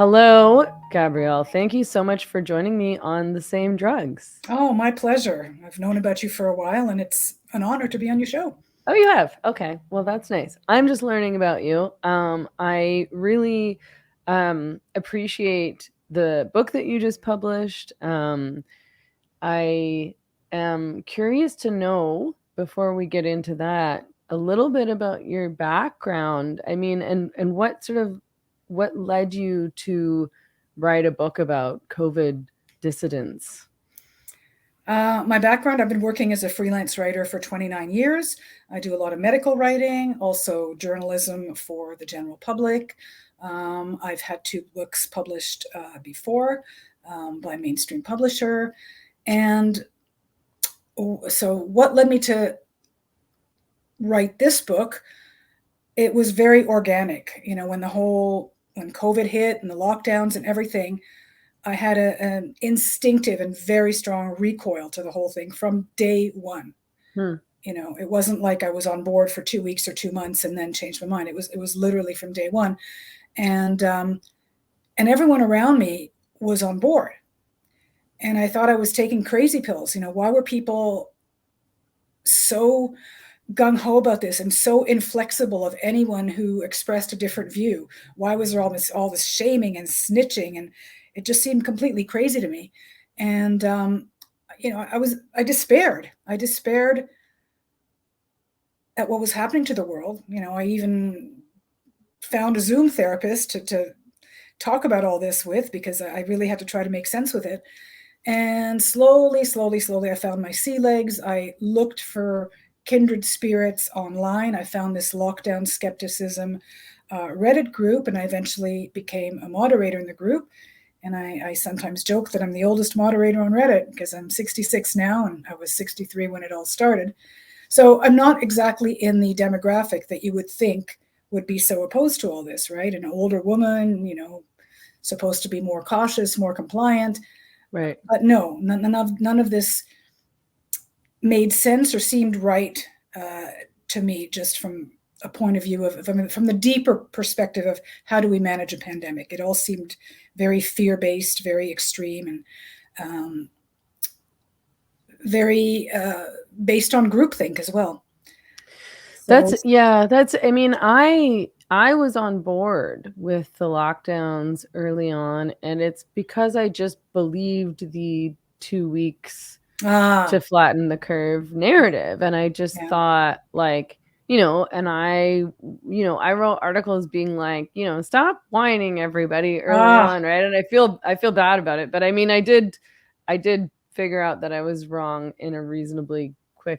Hello, Gabrielle. Thank you so much for joining me on The Same Drugs. Oh, my pleasure. I've known about you for a while, and it's an honor to be on your show. Oh, you have? Okay. Well, that's nice. I'm just learning about you. I really appreciate the book that you just published. I am curious to know, before we get into that, a little bit about your background. I mean, and what led you to write a book about COVID dissidents? My background, I've been working as a freelance writer for 29 years. I do a lot of medical writing, also journalism for the general public. I've had two books published before by a mainstream publisher. And so what led me to write this book? It was very organic. When COVID hit and the lockdowns and everything, I had an instinctive and very strong recoil to the whole thing from day one. Hmm. It wasn't like I was on board for 2 weeks or 2 months and then changed my mind. It was literally from day one, and everyone around me was on board, and I thought I was taking crazy pills. Why were people so gung ho about this and so inflexible of anyone who expressed a different view? Why was there all this shaming and snitching? And it just seemed completely crazy to me. And I despaired. I despaired at what was happening to the world. I even found a Zoom therapist to talk about all this with, because I really had to try to make sense with it. And slowly, I found my sea legs. I looked for kindred spirits online. I found this lockdown skepticism Reddit group, and I eventually became a moderator in the group. And I sometimes joke that I'm the oldest moderator on Reddit, because I'm 66 now, and I was 63 when it all started. So I'm not exactly in the demographic that you would think would be so opposed to all this, right? An older woman, supposed to be more cautious, more compliant. Right. But no, none of this made sense or seemed right to me, just from a point of view from the deeper perspective of how do we manage a pandemic. It all seemed very fear-based, very extreme, and very based on groupthink as well. I mean, I was on board with the lockdowns early on, and it's because I just believed the 2 weeks to flatten the curve narrative. And I just thought, like, and I wrote articles being like, stop whining, everybody, early on, right? And I feel bad about it. But I mean, I did figure out that I was wrong in a reasonably quick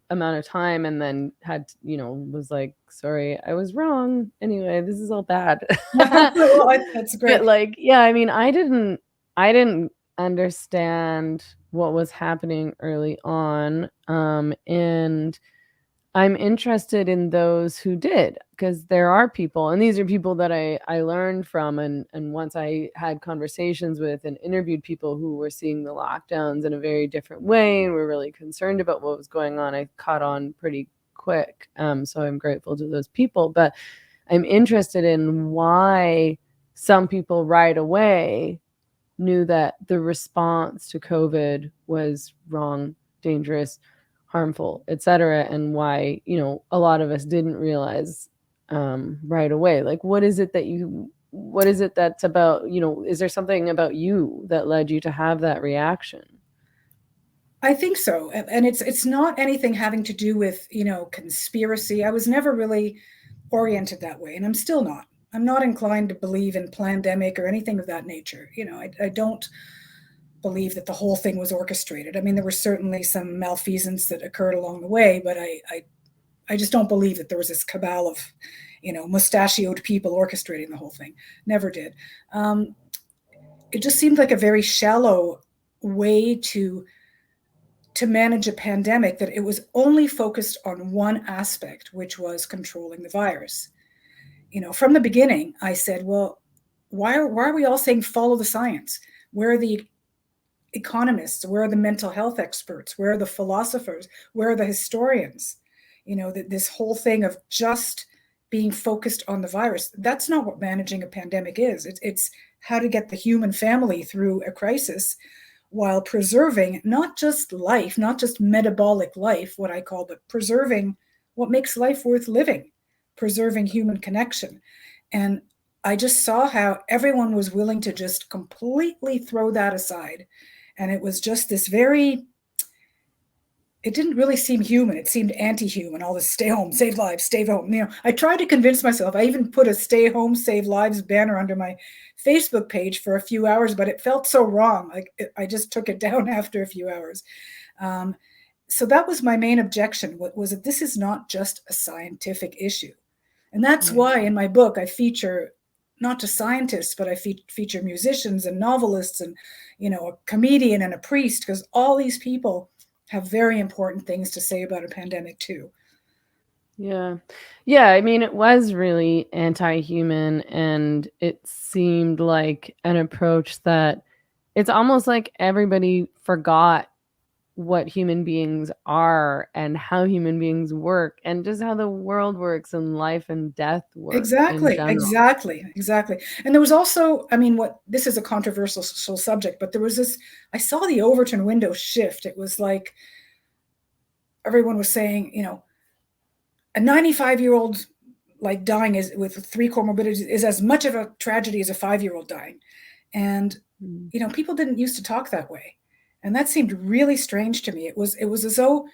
amount of time, and then was like, sorry, I was wrong. Anyway, this is all bad. Well, that's great. But like, yeah, I mean, I didn't understand what was happening early on. And I'm interested in those who did, because there are people, and these are people that I learned from, and once I had conversations with and interviewed people who were seeing the lockdowns in a very different way and were really concerned about what was going on, I caught on pretty quick. So I'm grateful to those people, but I'm interested in why some people right away knew that the response to COVID was wrong, dangerous, harmful, etc., and why a lot of us didn't realize right away. Like, what is it that's about, is there something about you that led you to have that reaction? I think so, and it's not anything having to do with conspiracy. I was never really oriented that way, and I'm still not. I'm not inclined to believe in pandemic or anything of that nature. I don't believe that the whole thing was orchestrated. I mean, there were certainly some malfeasance that occurred along the way, but I just don't believe that there was this cabal of, mustachioed people orchestrating the whole thing. Never did. It just seemed like a very shallow way to manage a pandemic, that it was only focused on one aspect, which was controlling the virus. From the beginning, I said, well, why are we all saying follow the science? Where are the economists? Where are the mental health experts? Where are the philosophers? Where are the historians? This whole thing of just being focused on the virus, that's not what managing a pandemic is. It's how to get the human family through a crisis while preserving not just life, not just metabolic life, what I call, but preserving what makes life worth living, preserving human connection. And I just saw how everyone was willing to just completely throw that aside. And it was just this very, it didn't really seem human. It seemed anti-human. All this stay home, save lives, stay home. I tried to convince myself. I even put a stay home, save lives banner under my Facebook page for a few hours, but it felt so wrong. I just took it down after a few hours. So that was my main objection, was that this is not just a scientific issue. And that's why in my book, I feature not just scientists, but I feature musicians and novelists and, a comedian and a priest, because all these people have very important things to say about a pandemic too. Yeah. I mean, it was really anti-human, and it seemed like an approach that it's almost like everybody forgot what human beings are and how human beings work and just how the world works and life and death work in general. Exactly. And there was also, this is a controversial subject, but there was this, I saw the Overton window shift. It was like everyone was saying, a 95-year-old dying with 3 comorbidities is as much of a tragedy as a 5-year-old dying. And, people didn't used to talk that way. And that seemed really strange to me. It was as though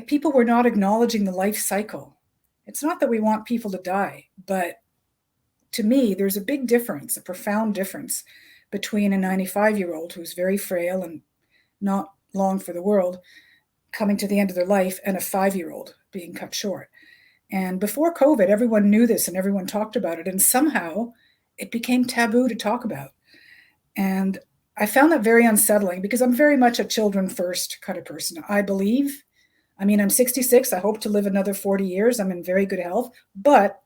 people were not acknowledging the life cycle. It's not that we want people to die, but to me, there's a big difference, a profound difference between a 95-year-old who's very frail and not long for the world coming to the end of their life and a 5-year-old being cut short. And before COVID, everyone knew this and everyone talked about it. And somehow it became taboo to talk about. And I found that very unsettling because I'm very much a children first kind of person. I believe, I'm 66. I hope to live another 40 years. I'm in very good health. But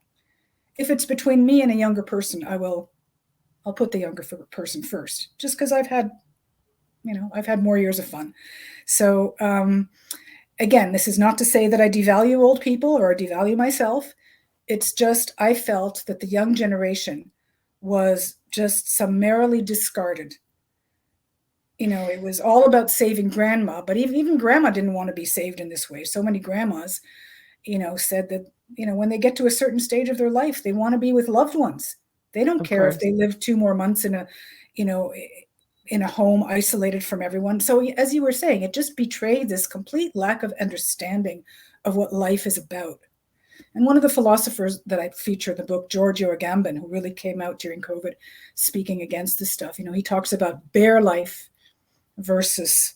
if it's between me and a younger person, I'll put the younger person first, just because I've had more years of fun. So again, this is not to say that I devalue old people or I devalue myself. It's just I felt that the young generation was just summarily discarded. It was all about saving grandma, but even grandma didn't want to be saved in this way. So many grandmas, said that, when they get to a certain stage of their life, they want to be with loved ones. They don't care if they live 2 more months in a home isolated from everyone. So as you were saying, it just betrayed this complete lack of understanding of what life is about. And one of the philosophers that I feature in the book, Giorgio Agamben, who really came out during COVID speaking against this stuff, he talks about bare life versus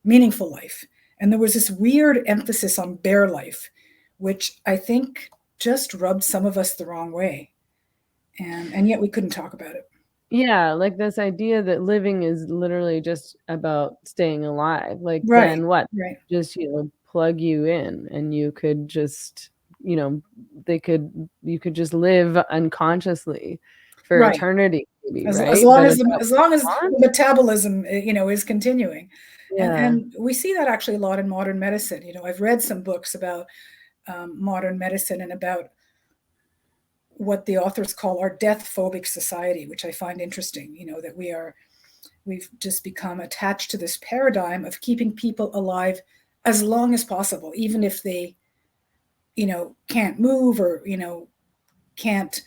meaningful life. And there was this weird emphasis on bare life, which I think just rubbed some of us the wrong way. And yet we couldn't talk about it. Yeah, like this idea that living is literally just about staying alive. Right, then what? right. Just, plug you in and you could just, you could just live unconsciously for Right. eternity, maybe, As right? long But as is that as what long we as want? metabolism, is continuing. Yeah. And we see that actually a lot in modern medicine. I've read some books about modern medicine and about what the authors call our death phobic society, which I find interesting, that we've just become attached to this paradigm of keeping people alive as long as possible, even if they, can't move or, can't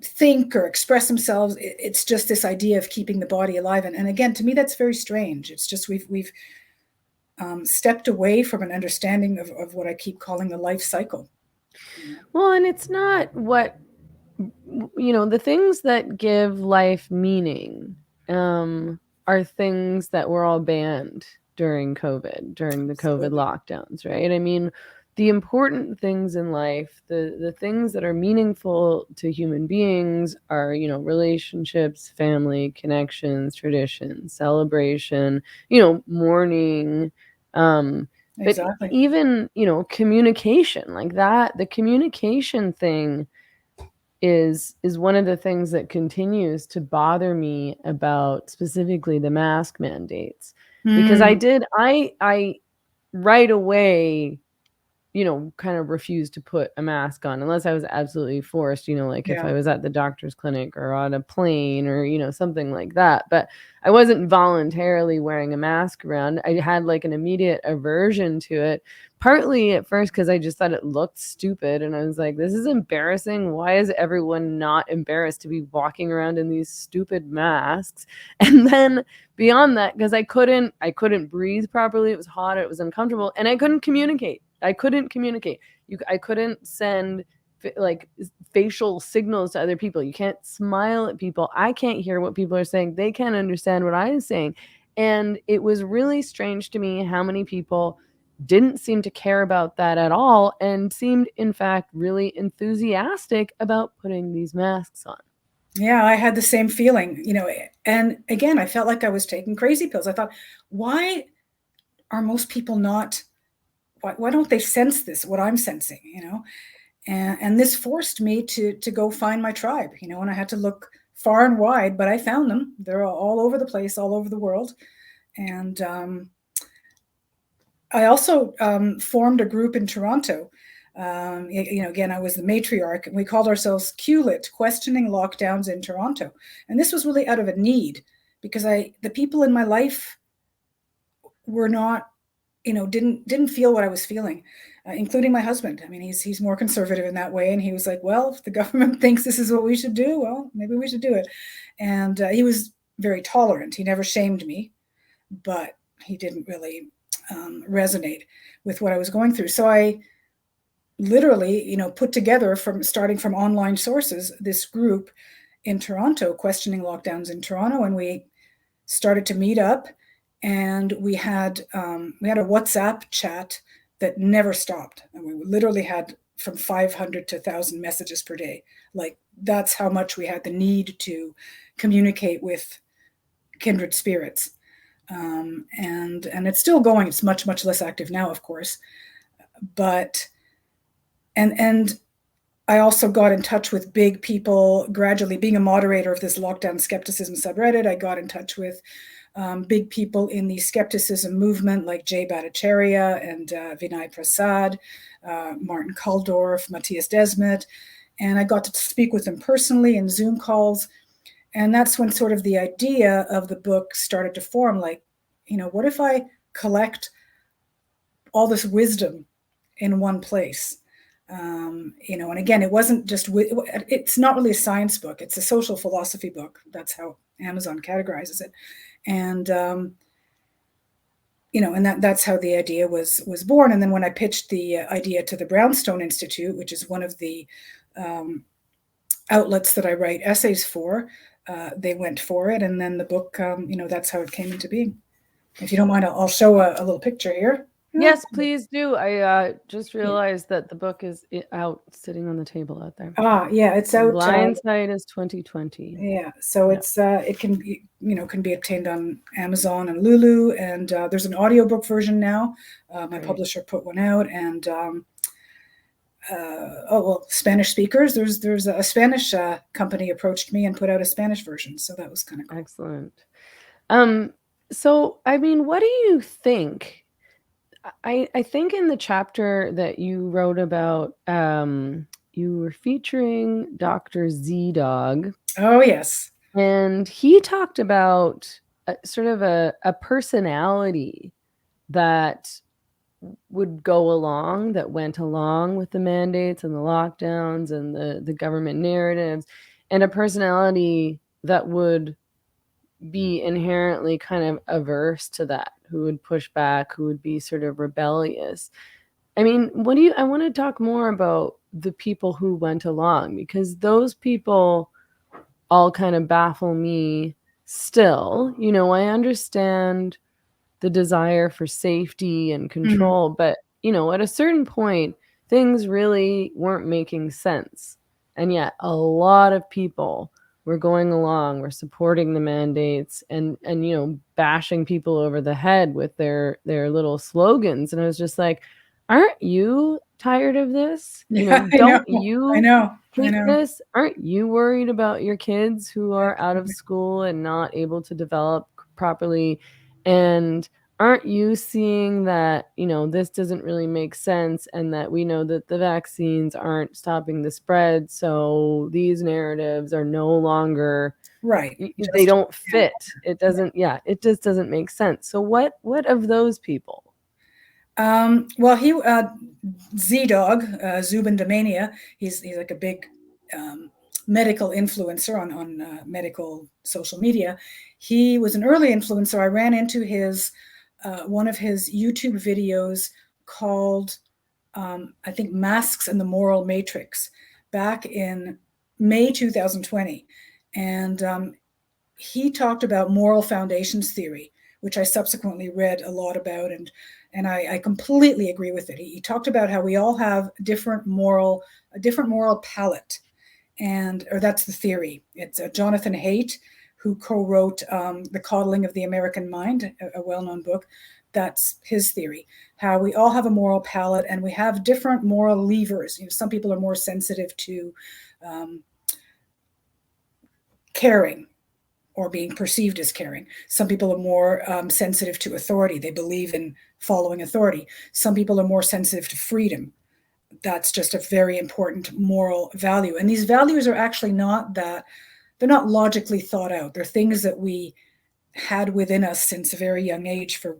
think or express themselves. It's just this idea of keeping the body alive. And again, to me, that's very strange. It's just we've stepped away from an understanding of what I keep calling the life cycle. Well, and it's not what, the things that give life meaning are things that were all banned during COVID, during the COVID lockdowns, right? The important things in life, the things that are meaningful to human beings are, relationships, family, connections, traditions, celebration, mourning, Exactly. but even, communication like that, the communication thing is one of the things that continues to bother me about specifically the mask mandates, because I right away, kind of refuse to put a mask on unless I was absolutely forced, like if I was at the doctor's clinic or on a plane or, something like that. But I wasn't voluntarily wearing a mask around. I had like an immediate aversion to it, partly at first because I just thought it looked stupid. And I was like, this is embarrassing. Why is everyone not embarrassed to be walking around in these stupid masks? And then beyond that, because I couldn't breathe properly. It was hot. It was uncomfortable. And I couldn't communicate. I couldn't send like facial signals to other people. You can't smile at people. I can't hear what people are saying. They can't understand what I'm saying. And it was really strange to me how many people didn't seem to care about that at all and seemed, in fact, really enthusiastic about putting these masks on. Yeah, I had the same feeling, and again, I felt like I was taking crazy pills. I thought, why are most people not, why don't they sense this, what I'm sensing, and this forced me to go find my tribe, and I had to look far and wide, but I found them. They're all over the place, all over the world. And I also formed a group in Toronto. Again, I was the matriarch, and we called ourselves QLIT, Questioning Lockdowns in Toronto. And this was really out of a need, because the people in my life were not, didn't feel what I was feeling, including my husband. I mean, he's more conservative in that way. And he was like, well, if the government thinks this is what we should do, well, maybe we should do it. And he was very tolerant. He never shamed me, but he didn't really resonate with what I was going through. So I literally, put together starting from online sources, this group in Toronto, Questioning Lockdowns in Toronto. And we started to meet up, and we had a WhatsApp chat that never stopped. And we literally had from 500 to 1,000 messages per day. Like, that's how much we had the need to communicate with kindred spirits. And it's still going. It's much, much less active now, of course. But and I also got in touch with big people gradually. Being a moderator of this lockdown skepticism subreddit, I got in touch with big people in the skepticism movement, like Jay Bhattacharya and Vinay Prasad, Martin Kulldorff, Matthias Desmet. And I got to speak with them personally in Zoom calls. And that's when sort of the idea of the book started to form. Like, what if I collect all this wisdom in one place? And again, it wasn't just, it's not really a science book. It's a social philosophy book. That's how Amazon categorizes it. And, and that's how the idea was born. And then when I pitched the idea to the Brownstone Institute, which is one of the outlets that I write essays for, they went for it. And then the book, that's how it came into being. If you don't mind, I'll show a little picture here. Yes, please do. I just realized that the book is out, sitting on the table out there. Yeah, it's out. Blindsight is 2020. Yeah, so it's it can be, can be obtained on Amazon and Lulu, and there's an audiobook version now. My publisher put one out, and Spanish speakers. There's a Spanish company approached me and put out a Spanish version, so that was kind of cool. Excellent. So, I mean, what do you think? I think in the chapter that you wrote about, you were featuring Dr. Z-Dog. Oh, yes. And he talked about sort of a personality that would go along, that went along with the mandates and the lockdowns and the government narratives, and a personality that would be inherently kind of averse to that, who would push back, who would be sort of rebellious. I mean, I want to talk more about the people who went along, because those people all kind of baffle me still. I understand the desire for safety and control, but, at a certain point, things really weren't making sense. And yet a lot of people were going along, were supporting the mandates and bashing people over the head with their little slogans. And I was just like, aren't you tired of this? Don't you hate this? Aren't you worried about your kids who are out of school and not able to develop properly? And aren't you seeing that, this doesn't really make sense, and that we know that the vaccines aren't stopping the spread, so these narratives are no longer Right. they don't fit. It doesn't, it just doesn't make sense. So what of those people? Well, Z-Dog, Zubin Damania, he's like a big medical influencer on medical social media. He was an early influencer. I ran into one of his YouTube videos called, I think, Masks and the Moral Matrix, back in May 2020. And he talked about moral foundations theory, which I subsequently read a lot about, and I completely agree with it. He talked about how we all have a different moral palette, or that's the theory. It's Jonathan Haidt, who co-wrote The Coddling of the American Mind, a well-known book. That's his theory, how we all have a moral palette and we have different moral levers. Some people are more sensitive to caring, or being perceived as caring. Some people are more sensitive to authority. They believe in following authority. Some people are more sensitive to freedom. That's just a very important moral value. And these values are actually they're not logically thought out. They're things that we had within us since a very young age for,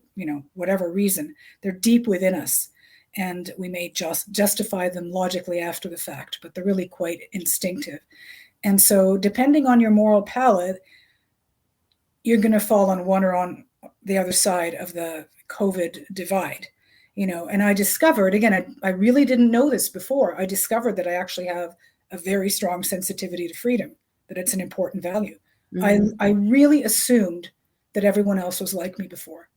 whatever reason. They're deep within us. And we may just justify them logically after the fact, but they're really quite instinctive. And so depending on your moral palette, you're going to fall on one or on the other side of the COVID divide. And I discovered, again, I really didn't know this before. I discovered that I actually have a very strong sensitivity to freedom, that it's an important value. Mm-hmm. I really assumed that everyone else was like me before.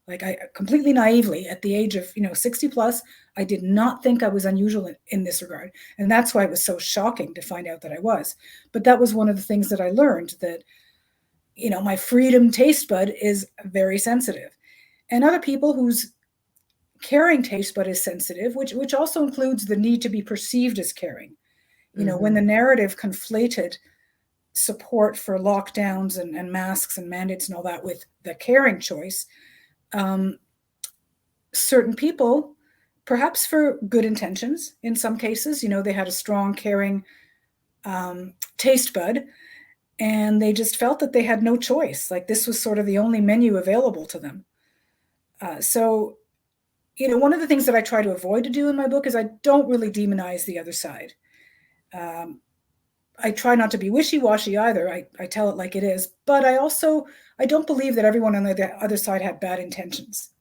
Like, I completely naively, at the age of 60 plus, I did not think I was unusual in this regard. And that's why it was so shocking to find out that I was. But that was one of the things that I learned, that my freedom taste bud is very sensitive. And other people whose caring taste bud is sensitive, which also includes the need to be perceived as caring. Mm-hmm. When the narrative conflated support for lockdowns and masks and mandates and all that with the caring choice, certain people, perhaps for good intentions in some cases, they had a strong caring taste bud, and they just felt that they had no choice. Like, this was sort of the only menu available to them. So, one of the things that I try to avoid to do in my book is I don't really demonize the other side. I try not to be wishy-washy either. I tell it like it is. But I don't believe that everyone on the other side had bad intentions.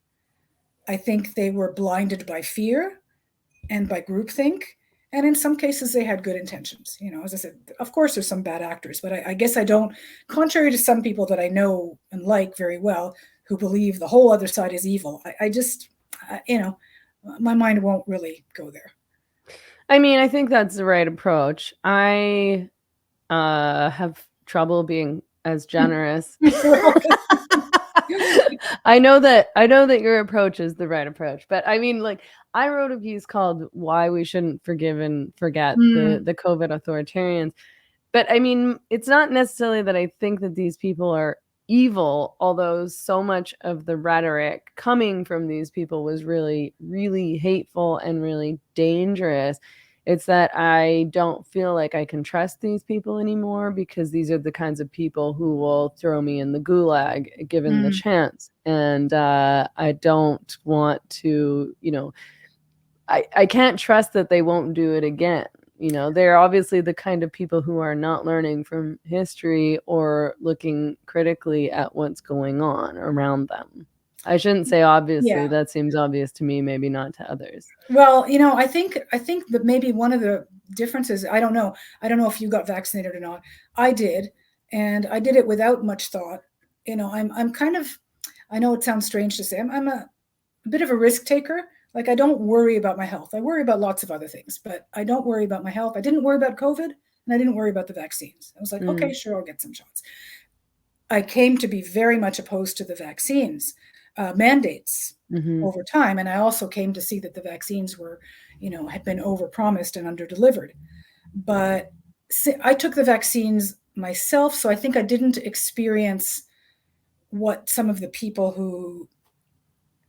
I think they were blinded by fear and by groupthink. And in some cases, they had good intentions. As I said, of course, there's some bad actors, but I guess I don't, contrary to some people that I know and like very well, who believe the whole other side is evil. I just, my mind won't really go there. I mean, I think that's the right approach. I have trouble being as generous. I know that your approach is the right approach, but I mean, like, I wrote a piece called "Why We Shouldn't Forgive and Forget the COVID Authoritarians." But I mean, it's not necessarily that I think that these people are evil, although so much of the rhetoric coming from these people was really, really hateful and really dangerous. It's that I don't feel like I can trust these people anymore, because these are the kinds of people who will throw me in the gulag given the chance. And I don't want to, I can't trust that they won't do it again. They're obviously the kind of people who are not learning from history or looking critically at what's going on around them. I shouldn't say obviously. Yeah. That seems obvious to me, maybe not to others. Well, I think that maybe one of the differences, I don't know if you got vaccinated or not. I did, and I did it without much thought. I'm kind of, I know it sounds strange to say, I'm a bit of a risk taker. Like, I don't worry about my health. I worry about lots of other things, but I don't worry about my health. I didn't worry about COVID, and I didn't worry about the vaccines. I was like, okay, sure, I'll get some shots. I came to be very much opposed to the vaccines mandates over time. And I also came to see that the vaccines were, had been overpromised and underdelivered. But I took the vaccines myself, so I think I didn't experience what some of the people who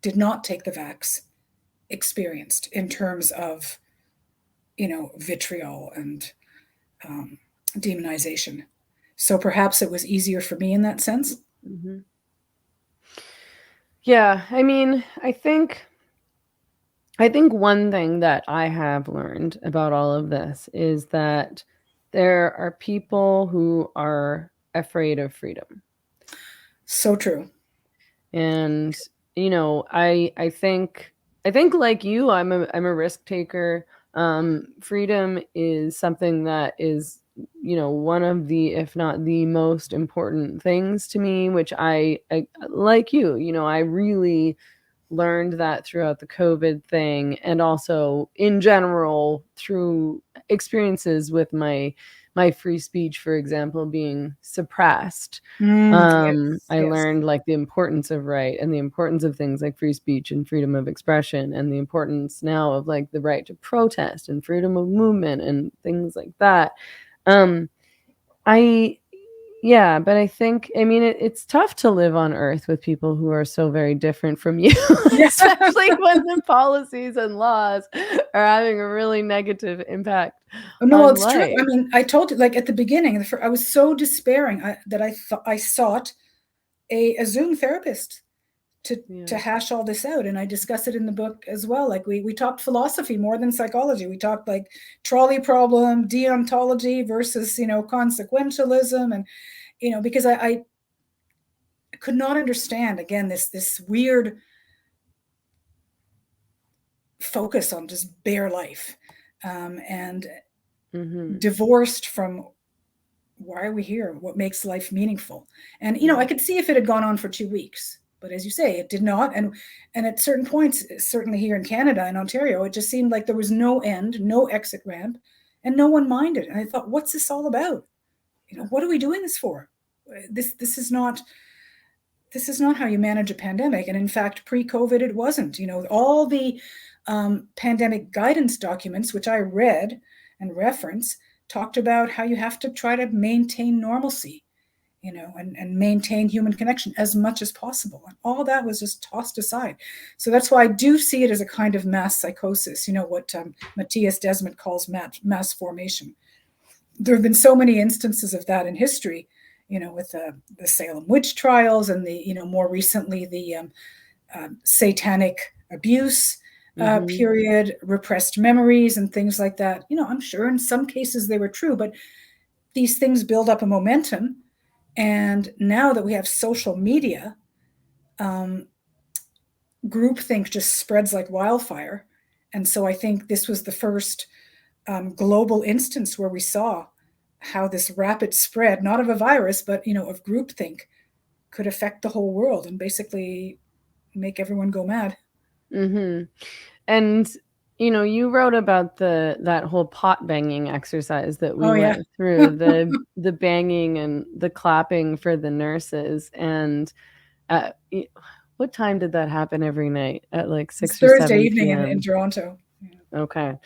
did not take the vax experienced in terms of, vitriol and demonization. So perhaps it was easier for me in that sense. Mm-hmm. Yeah, I mean, I think one thing that I have learned about all of this is that there are people who are afraid of freedom. So true. And I think like you, I'm a risk taker. Freedom is something that is, one of the, if not the most important things to me, which I like you, I really learned that throughout the COVID thing, and also in general through experiences with my free speech, for example, being suppressed. I Yes. learned like the importance of right, and the importance of things like free speech and freedom of expression, and the importance now of like the right to protest and freedom of movement and things like that. I Yeah, but I think, I mean, it's tough to live on Earth with people who are so very different from you, especially when the policies and laws are having a really negative impact No, on it's true. life. I mean, I told you, like at the beginning, I was so despairing that I thought I sought a Zoom therapist to Yeah. hash all this out, and I discuss it in the book as well. Like we talked philosophy more than psychology. We talked like trolley problem, deontology versus consequentialism, and because I could not understand again this weird focus on just bare life, and Mm-hmm. divorced from why are we here, what makes life meaningful. And Yeah. I could see if it had gone on for 2 weeks, but as you say, it did not. And at certain points, certainly here in Canada, in Ontario, it just seemed like there was no end, no exit ramp, and no one minded. And I thought, what's this all about? What are we doing this for? This is not how you manage a pandemic. And in fact, pre-COVID, it wasn't. All the pandemic guidance documents, which I read and reference, talked about how you have to try to maintain normalcy, and maintain human connection as much as possible. And all that was just tossed aside. So that's why I do see it as a kind of mass psychosis, what Matthias Desmond calls mass formation. There have been so many instances of that in history, with the Salem witch trials, and the, more recently, the satanic abuse period, repressed memories and things like that. I'm sure in some cases they were true, but these things build up a momentum. And now that we have social media, groupthink just spreads like wildfire. And so I think this was the first global instance where we saw how this rapid spread, not of a virus, but of groupthink, could affect the whole world and basically make everyone go mad. Mm-hmm. And you wrote about that whole pot banging exercise that we went through, the banging and the clapping for the nurses. And what time did that happen every night? At like 6 It's or Thursday 7 evening p.m. in Toronto. Yeah. Okay.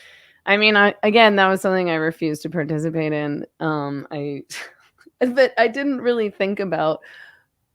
I mean, again, that was something I refused to participate in. But I didn't really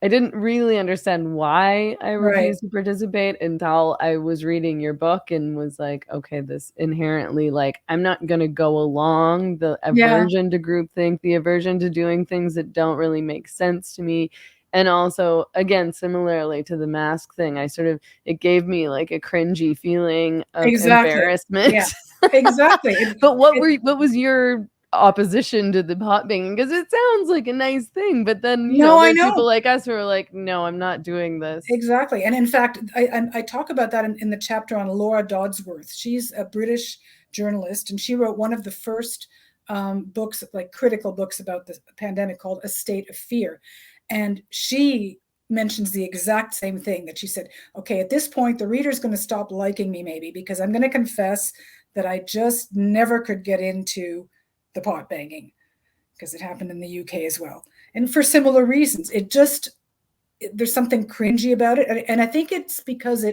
I didn't really understand why I Right. refused to participate until I was reading your book and was like, okay, this inherently, like, I'm not going to go along, the aversion to groupthink, the aversion to doing things that don't really make sense to me. And also, again, similarly to the mask thing, it gave me like a cringy feeling of embarrassment. Yeah, exactly. But what was your opposition to the pot banging? Because it sounds like a nice thing, but then I there's know people like us who are like, no, I'm not doing this. Exactly. And in fact, I talk about that in the chapter on Laura Dodsworth. She's a British journalist, and she wrote one of the first books, like critical books about the pandemic, called A State of Fear. And she mentions the exact same thing, that she said, okay, at this point, the reader's going to stop liking me maybe, because I'm going to confess that I just never could get into the pot banging, because it happened in the UK as well. And for similar reasons, there's something cringy about it. And I think it's because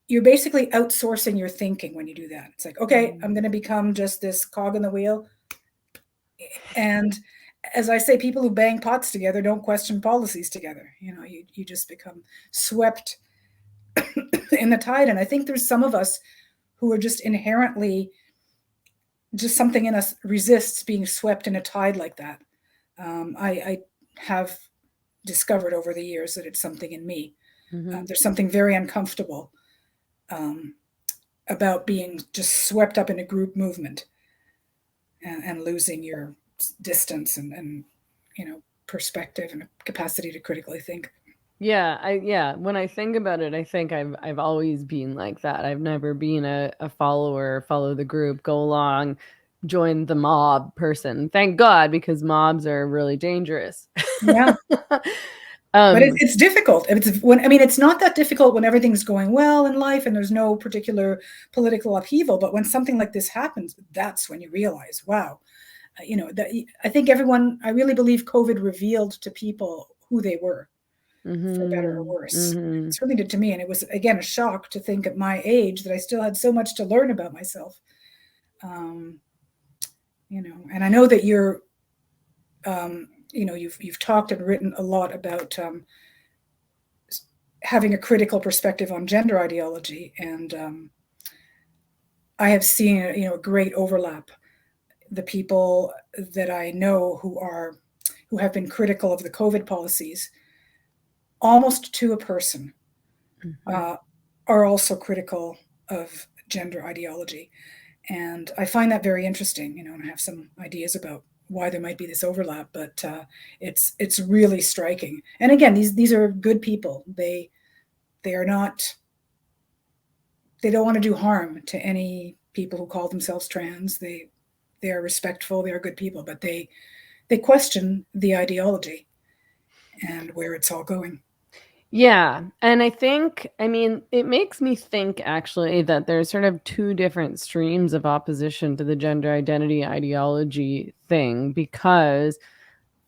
you're basically outsourcing your thinking when you do that. It's like, okay, I'm going to become just this cog in the wheel. And as I say, people who bang pots together don't question policies together. You just become swept in the tide. And I think there's some of us who are just inherently, just something in us resists being swept in a tide like that. I have discovered over the years that it's something in me. There's something very uncomfortable about being just swept up in a group movement and losing your distance and perspective and capacity to critically think. Yeah, when I think about it, I think I've always been like that. I've never been a follower, follow the group, go along, join the mob person. Thank God, because mobs are really dangerous. Yeah. But it's difficult. It's not that difficult when everything's going well in life and there's no particular political upheaval. But when something like this happens, that's when you realize, wow, I think I really believe COVID revealed to people who they were, for better or worse. It certainly did to me. And it was, again, a shock to think at my age that I still had so much to learn about myself. And I know that you're, you've talked and written a lot about having a critical perspective on gender ideology. And I have seen, a great overlap. The people that I know who have been critical of the COVID policies, almost to a person, are also critical of gender ideology. And I find that very interesting, and I have some ideas about why there might be this overlap, but it's really striking. And again, these are good people. They don't want to do harm to any people who call themselves trans. They are respectful, they are good people, but they question the ideology and where it's all going. Yeah. And it makes me think actually that there's sort of two different streams of opposition to the gender identity ideology thing, because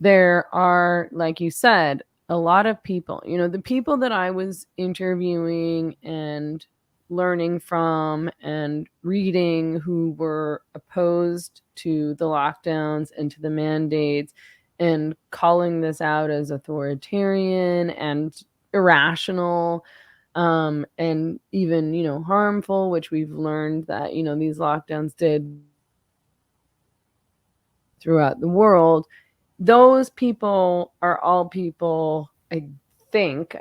there are, like you said, a lot of people, the people that I was interviewing and learning from and reading, who were opposed to the lockdowns and to the mandates and calling this out as authoritarian and irrational, and even harmful, which we've learned that these lockdowns did throughout the world. Those people are all people, I think,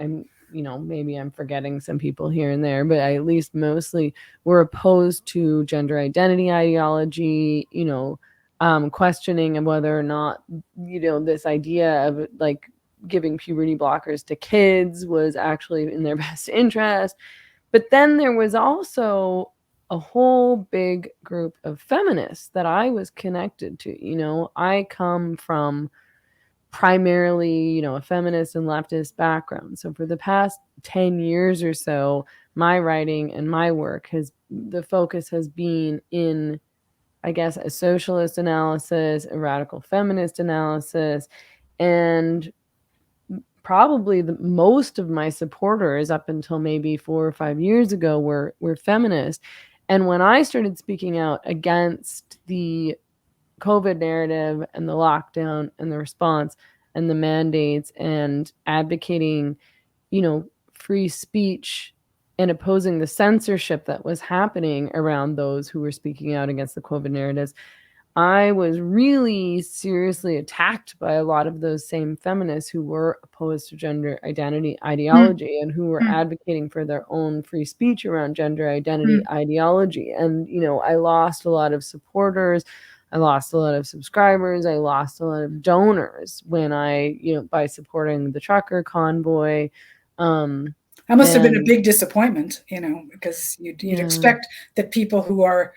maybe I'm forgetting some people here and there, but I at least mostly were opposed to gender identity ideology, questioning of whether or not, this idea of like giving puberty blockers to kids was actually in their best interest. But then there was also a whole big group of feminists that I was connected to. I come from primarily, a feminist and leftist background. So for the past 10 years or so, my writing and my work the focus has been in, I guess, a socialist analysis, a radical feminist analysis, and probably most of my supporters up until maybe 4 or 5 years ago were feminists. And when I started speaking out against the COVID narrative and the lockdown and the response and the mandates and advocating, free speech and opposing the censorship that was happening around those who were speaking out against the COVID narratives, I was really seriously attacked by a lot of those same feminists who were opposed to gender identity ideology and who were advocating for their own free speech around gender identity ideology. And, I lost a lot of supporters. I lost a lot of subscribers. I lost a lot of donors when by supporting the trucker convoy. That must have been a big disappointment, because you'd expect that people who are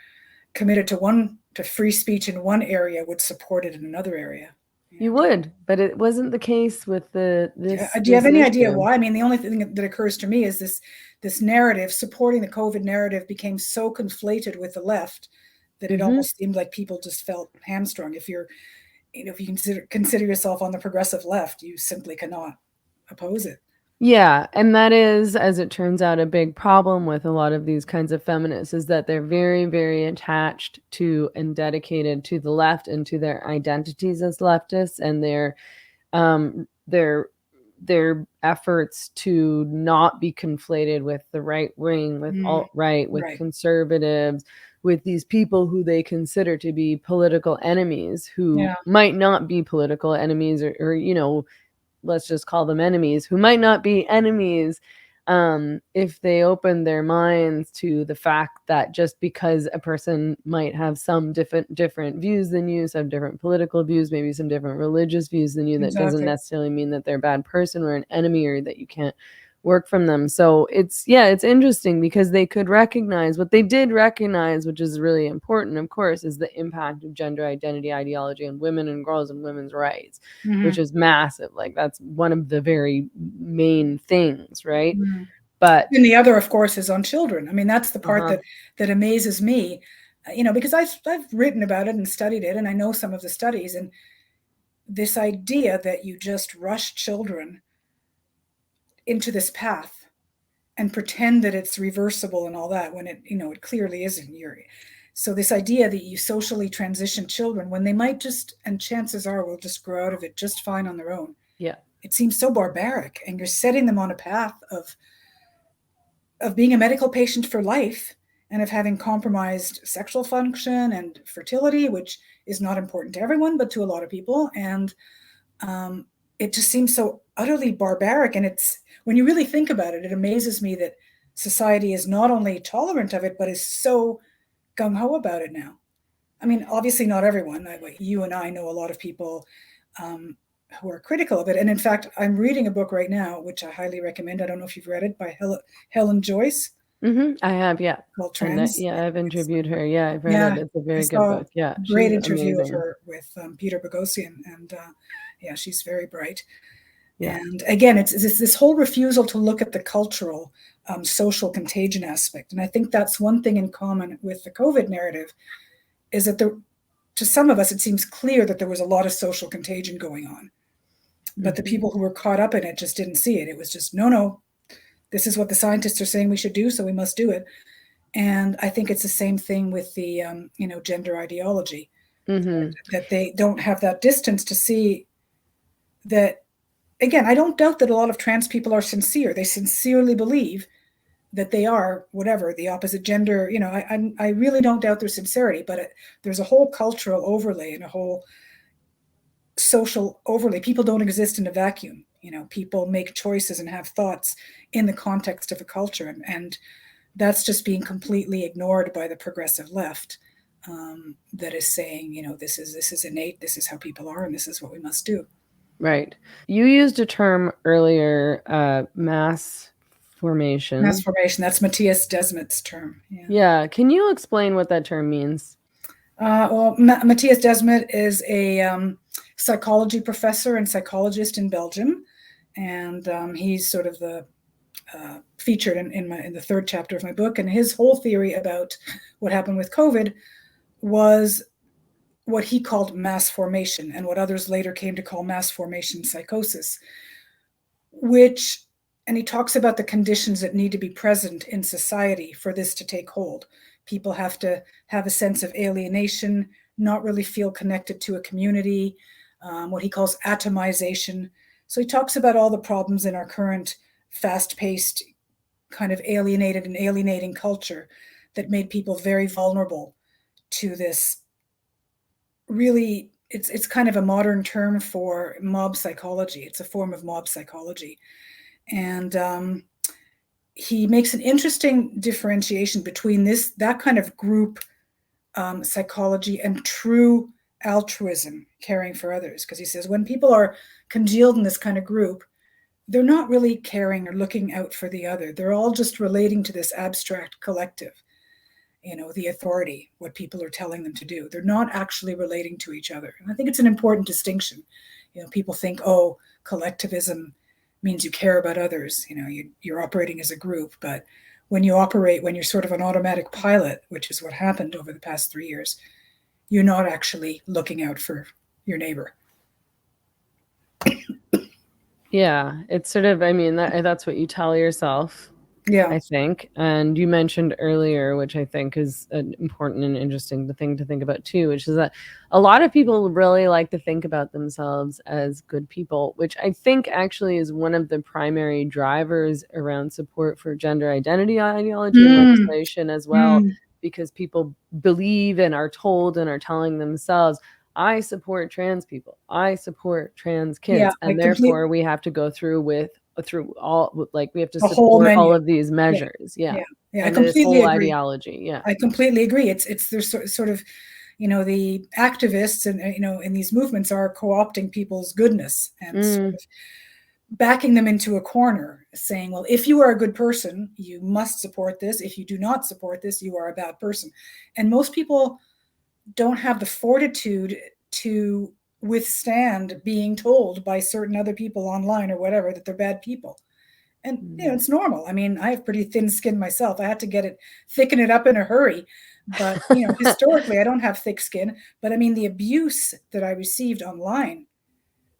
committed to free speech in one area would support it in another area. You would, but it wasn't the case with this. Do you have any idea why? The only thing that occurs to me is this narrative, supporting the COVID narrative, became so conflated with the left that it almost seemed like people just felt hamstrung. If you consider yourself on the progressive left, you simply cannot oppose it. Yeah, and that is, as it turns out, a big problem with a lot of these kinds of feminists, is that they're very, very attached to and dedicated to the left and to their identities as leftists, and they're their efforts to not be conflated with the right wing, with alt-right, with conservatives, with these people who they consider to be political enemies, who might not be political enemies, or you know, let's just call them enemies, who might not be enemies, if they open their minds to the fact that just because a person might have some different views than you, some different political views, maybe some different religious views than you, that doesn't necessarily mean that they're a bad person or an enemy, or that you can't work from them. So it's interesting, because they could recognize what they did recognize, which is really important, of course, is the impact of gender identity ideology on women and girls and women's rights, which is massive. Like, that's one of the very main things, right? But and the other, of course, is on children. I mean, that's the part that amazes me, you know, because I've written about it and studied it, and I know some of the studies, and this idea that you just rush children into this path and pretend that it's reversible and all that, when it, you know, it clearly isn't. So this idea that you socially transition children when they might just, and chances are will just grow out of it just fine on their own. Yeah. It seems so barbaric, and you're setting them on a path of being a medical patient for life, and of having compromised sexual function and fertility, which is not important to everyone, but to a lot of people. And it just seems so utterly barbaric. And it's, when you really think about it, it amazes me that society is not only tolerant of it, but is so gung-ho about it now. I mean, obviously not everyone. You and I know a lot of people who are critical of it. And in fact, I'm reading a book right now, which I highly recommend. I don't know if you've read it, by Helen Joyce. I have, called Trends. I've interviewed her. Yeah, I've read it. It's a very good book. Yeah, great interview of her with Peter Boghossian, and yeah, she's very bright. Yeah. And again, it's this whole refusal to look at the cultural, social contagion aspect. And I think that's one thing in common with the COVID narrative, is that to some of us, it seems clear that there was a lot of social contagion going on. But the people who were caught up in it just didn't see it. It was just, no, this is what the scientists are saying we should do, so we must do it. And I think it's the same thing with the, you know, gender ideology, that they don't have that distance to see that. Again, I don't doubt that a lot of trans people are sincere. They sincerely believe that they are whatever, the opposite gender. You know, I really don't doubt their sincerity, but there's a whole cultural overlay and a whole social overlay. People don't exist in a vacuum. You know, people make choices and have thoughts in the context of a culture, and that's just being completely ignored by the progressive left, that is saying, you know, this is innate, this is how people are, and this is what we must do. Right. You used a term earlier, mass formation. Mass formation. That's Matthias Desmet's term. Yeah. Can you explain what that term means? Well, Matthias Desmet is a psychology professor and psychologist in Belgium, and he's sort of the featured in the third chapter of my book. And his whole theory about what happened with COVID was what he called mass formation, and what others later came to call mass formation psychosis, and he talks about the conditions that need to be present in society for this to take hold. People have to have a sense of alienation, not really feel connected to a community, what he calls atomization. So he talks about all the problems in our current fast-paced, kind of alienated and alienating culture that made people very vulnerable to this. Really, it's kind of a modern term for mob psychology. It's a form of mob psychology. And he makes an interesting differentiation between that kind of group psychology and true altruism, caring for others. Because he says when people are congealed in this kind of group, they're not really caring or looking out for the other. They're all just relating to this abstract collective, you know, the authority, what people are telling them to do. They're not actually relating to each other. And I think it's an important distinction. You know, people think, oh, collectivism means you care about others. You know, you're operating as a group. But when you're sort of an automatic pilot, which is what happened over the past 3 years, you're not actually looking out for your neighbor. Yeah, it's sort of, I mean, that's what you tell yourself. Yeah. I think. And you mentioned earlier, which I think is an important and interesting thing to think about too, which is that a lot of people really like to think about themselves as good people, which I think actually is one of the primary drivers around support for gender identity ideology and legislation as well, because people believe and are told and are telling themselves, I support trans people, I support trans Yeah, kids, and therefore we have to go through all, like, we have to the whole support all menu. of these Yeah, measures. Yeah. yeah, yeah. I And this completely whole agree. ideology. Yeah. I completely agree. It's there's sort of, you know, the activists and, you know, in these movements are co-opting people's goodness and sort of backing them into a corner, saying, well, if you are a good person, you must support this. If you do not support this, you are a bad person. And most people don't have the fortitude to withstand being told by certain other people online or whatever that they're bad people. And, you know, it's normal. I mean, I have pretty thin skin myself. I had to thicken it up in a hurry. But, you know, historically, I don't have thick skin. But I mean, the abuse that I received online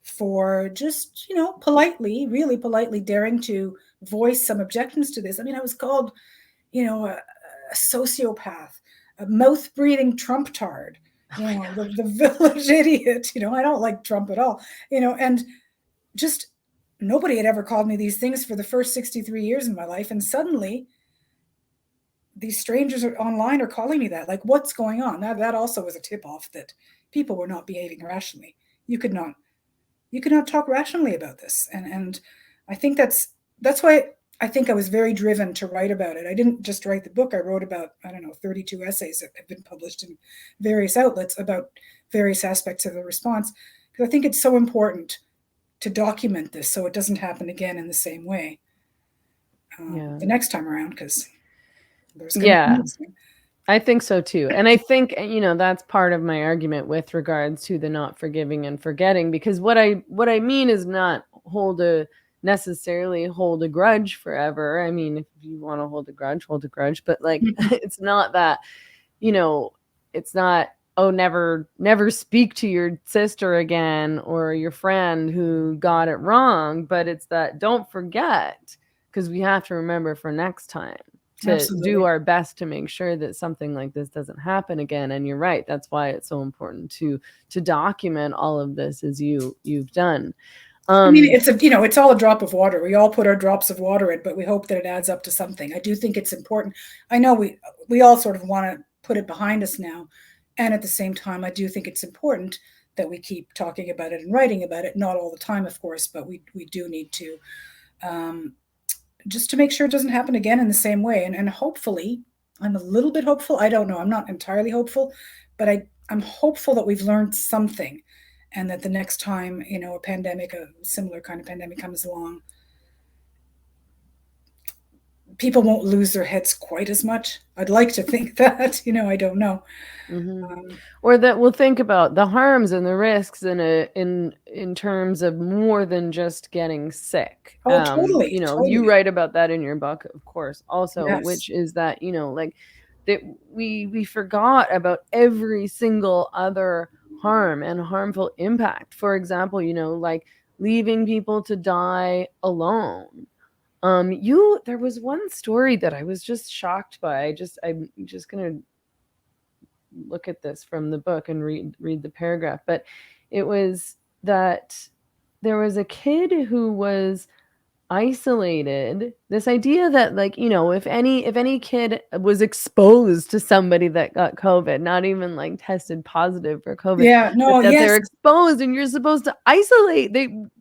for just, you know, politely, really politely daring to voice some objections to this. I mean, I was called, you know, a sociopath, a mouth breathing Trump tard, you know, the village idiot. You know, I don't like Trump at all, you know, and just nobody had ever called me these things for the first 63 years in my life. And suddenly these strangers online are calling me that. Like, what's going on? That also was a tip off that people were not behaving rationally. You could not talk rationally about this. And I think that's why I think I was very driven to write about it. I didn't just write the book. I wrote about, I don't know, 32 essays that have been published in various outlets about various aspects of the response, because I think it's so important to document this so it doesn't happen again in the same way the next time around, because there's going to be next time. I think so too. And I think, you know, that's part of my argument with regards to the not forgiving and forgetting, because what I mean is not necessarily hold a grudge forever. I mean, if you want to hold a grudge, but like, it's not that, you know, it's not, oh, never speak to your sister again or your friend who got it wrong, but it's that don't forget, because we have to remember for next time to Absolutely. do our best to make sure that something like this doesn't happen again. And you're right, that's why it's so important to document all of this as you've done. I mean, it's all a drop of water. We all put our drops of water in, but we hope that it adds up to something. I do think it's important. I know we all sort of want to put it behind us now, and at the same time, I do think it's important that we keep talking about it and writing about it. Not all the time, of course, but we do need to, just to make sure it doesn't happen again in the same way. And hopefully, I'm a little bit hopeful. I don't know. I'm not entirely hopeful, but I'm hopeful that we've learned something, and that the next time, you know, a similar kind of pandemic comes along, people won't lose their heads quite as much. I'd like to think that, you know, I don't know. Or that we'll think about the harms and the risks in terms of more than just getting sick. Oh, totally. You know, totally. you write about that in your book, of course, also, Yes. which is that, you know, like that we forgot about every single other harm and harmful impact. For example, you know, like leaving people to die alone. There was one story that I was just shocked by. I'm just gonna look at this from the book and read the paragraph, but it was that there was a kid who was isolated. This idea that, like, you know, if any kid was exposed to somebody that got COVID, not even like tested positive for COVID, Yeah, no, but that yes. they're exposed and you're supposed to isolate.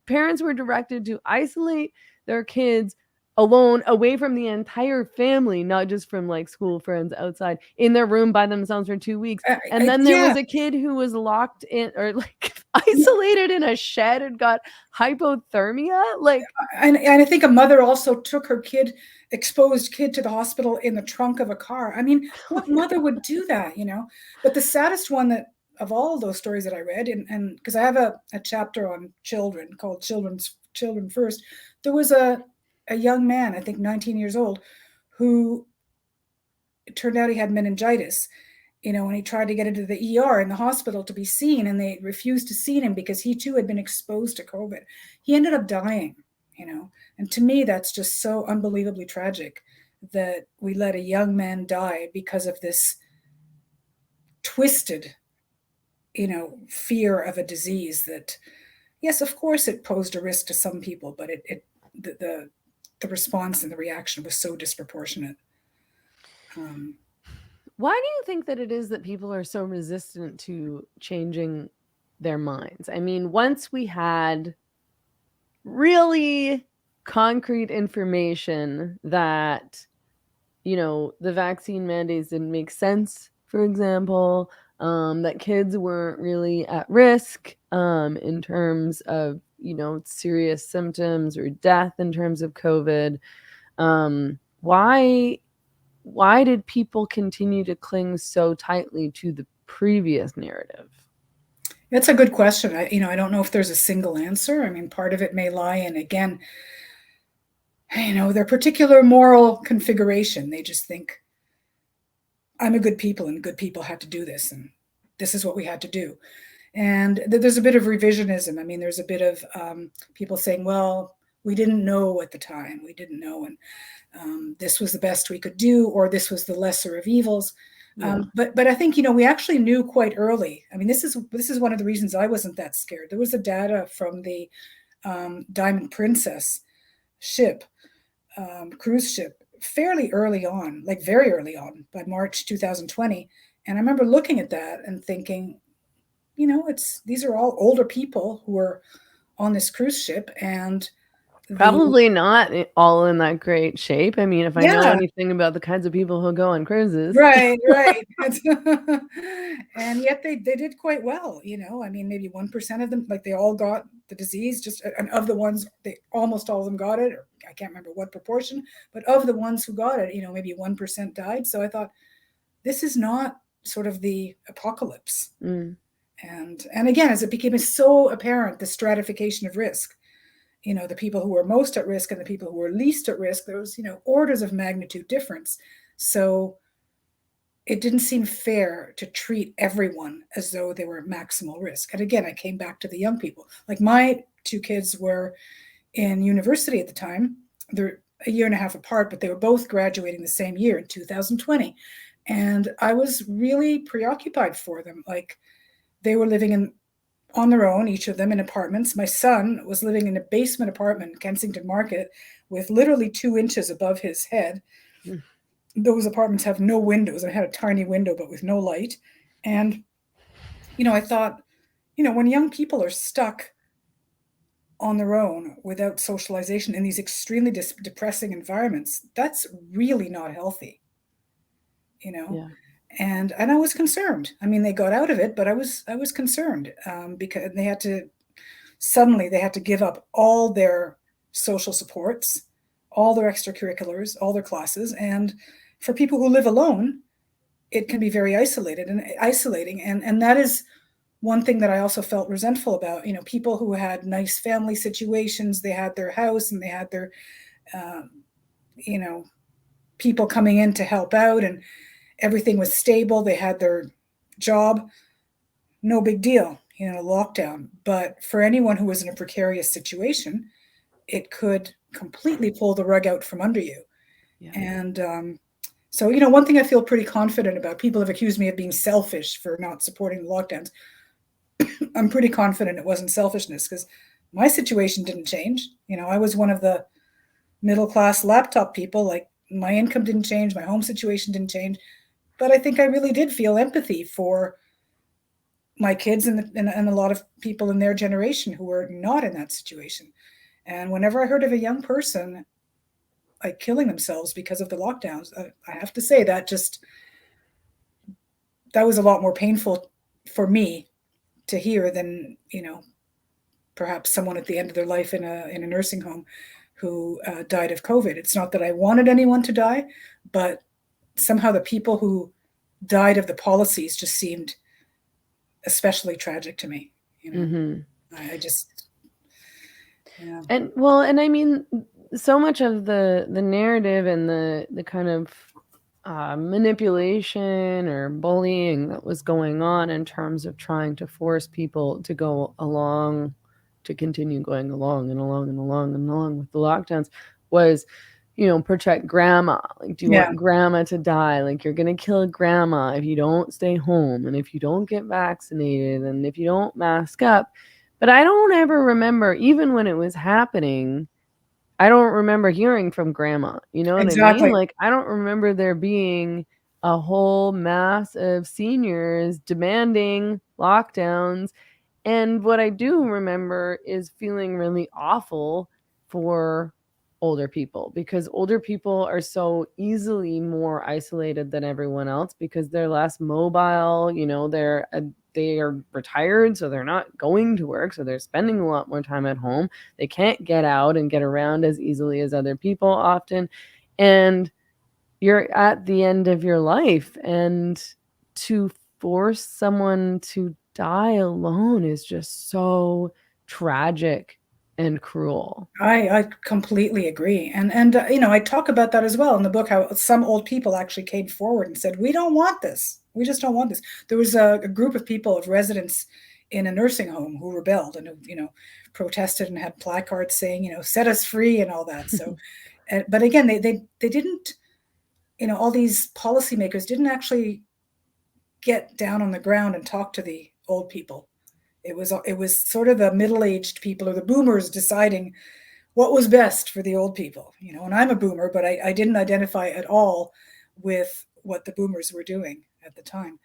Parents were directed to isolate their kids alone, away from the entire family, not just from like school friends outside, in their room by themselves for 2 weeks. And then there was a kid who was locked in, or like isolated in a shed and got hypothermia. Like, and I think a mother also took her exposed kid to the hospital in the trunk of a car. I mean, what mother would do that, you know? But the saddest one that of all those stories that I read, and because I have a chapter on children called Children First, there was a young man, I think 19 years old, who it turned out he had meningitis, you know, and he tried to get into the ER in the hospital to be seen, and they refused to see him because he too had been exposed to COVID. He ended up dying. you know. And to me, that's just so unbelievably tragic that we let a young man die because of this twisted, you know, fear of a disease that, yes, of course, it posed a risk to some people, but the response and the reaction was so disproportionate. Why do you think that it is that people are so resistant to changing their minds? I mean, once we had really concrete information that, you know, the vaccine mandates didn't make sense, for example, that kids weren't really at risk in terms of, you know, serious symptoms or death in terms of COVID. Why did people continue to cling so tightly to the previous narrative? That's a good question. I don't know if there's a single answer. I mean, part of it may lie in, again, their particular moral configuration. They just think, I'm a good people and good people had to do this, and this is what we had to do. And there's a bit of revisionism. I mean, there's a bit of people saying, well, we didn't know at the time. We didn't know, and this was the best we could do, or this was the lesser of evils. Yeah. But I think, we actually knew quite early. I mean, this is one of the reasons I wasn't that scared. There was the data from the Diamond Princess ship, cruise ship, fairly early on, like very early on, by March 2020. And I remember looking at that and thinking, these are all older people who are on this cruise ship, and probably not all in that great shape. I mean, if I know Yeah. anything about the kinds of people who go on cruises. Right. And yet they did quite well, I mean, maybe 1% of them, like, they all got the disease, and of the ones, almost all of them got it, or I can't remember what proportion, but of the ones who got it, maybe 1% died. So I thought, this is not sort of the apocalypse. And again, as it became so apparent, the stratification of risk, the people who were most at risk and the people who were least at risk, there was, orders of magnitude difference. So it didn't seem fair to treat everyone as though they were at maximal risk. And again, I came back to the young people. Like, my two kids were in university at the time. They're a year and a half apart, but they were both graduating the same year in 2020. And I was really preoccupied for them. Like, they were living on their own, each of them in apartments. My son was living in a basement apartment in Kensington Market with literally 2 inches above his head. Those apartments have no windows. I had a tiny window, but with no light. And, I thought, when young people are stuck on their own without socialization in these extremely depressing environments, that's really not healthy, Yeah. And I was concerned. I mean, they got out of it, but I was concerned because they had to give up all their social supports, all their extracurriculars, all their classes. And for people who live alone, it can be very isolating. And that is one thing that I also felt resentful about. People who had nice family situations, they had their house and they had their, people coming in to help out, and everything was stable. They had their job, no big deal, lockdown. But for anyone who was in a precarious situation, it could completely pull the rug out from under you. Yeah. And so, one thing I feel pretty confident about, people have accused me of being selfish for not supporting the lockdowns. I'm pretty confident it wasn't selfishness, because my situation didn't change. I was one of the middle-class laptop people. Like, my income didn't change, my home situation didn't change. But I think I really did feel empathy for my kids and a lot of people in their generation who were not in that situation. And whenever I heard of a young person like killing themselves because of the lockdowns, I have to say that was a lot more painful for me to hear than, perhaps someone at the end of their life in a nursing home who died of COVID. It's not that I wanted anyone to die, but somehow the people who died of the policies just seemed especially tragic to me. I just, yeah. And I mean, so much of the narrative and the kind of manipulation or bullying that was going on in terms of trying to force people to go along to continue going along and along and along and along with the lockdowns was, protect grandma. Like, do you want grandma to die? Like, you're going to kill grandma if you don't stay home and if you don't get vaccinated and if you don't mask up. But I don't ever remember, even when it was happening, I don't remember hearing from grandma. You know what I mean? Like, I don't remember there being a whole mass of seniors demanding lockdowns. And what I do remember is feeling really awful for older people, because older people are so easily more isolated than everyone else because they're less mobile. They are retired, so they're not going to work, so they're spending a lot more time at home. They can't get out and get around as easily as other people often. And you're at the end of your life, and to force someone to die alone is just so tragic and cruel. I completely agree. And I talk about that as well in the book, how some old people actually came forward and said, we don't want this. We just don't want this. There was a group of people, of residents in a nursing home, who rebelled and who, protested and had placards saying, set us free and all that. So, but again, they didn't, all these policymakers didn't actually get down on the ground and talk to the old people. It was sort of the middle-aged people, or the boomers, deciding what was best for the old people. And I'm a boomer, but I didn't identify at all with what the boomers were doing at the time.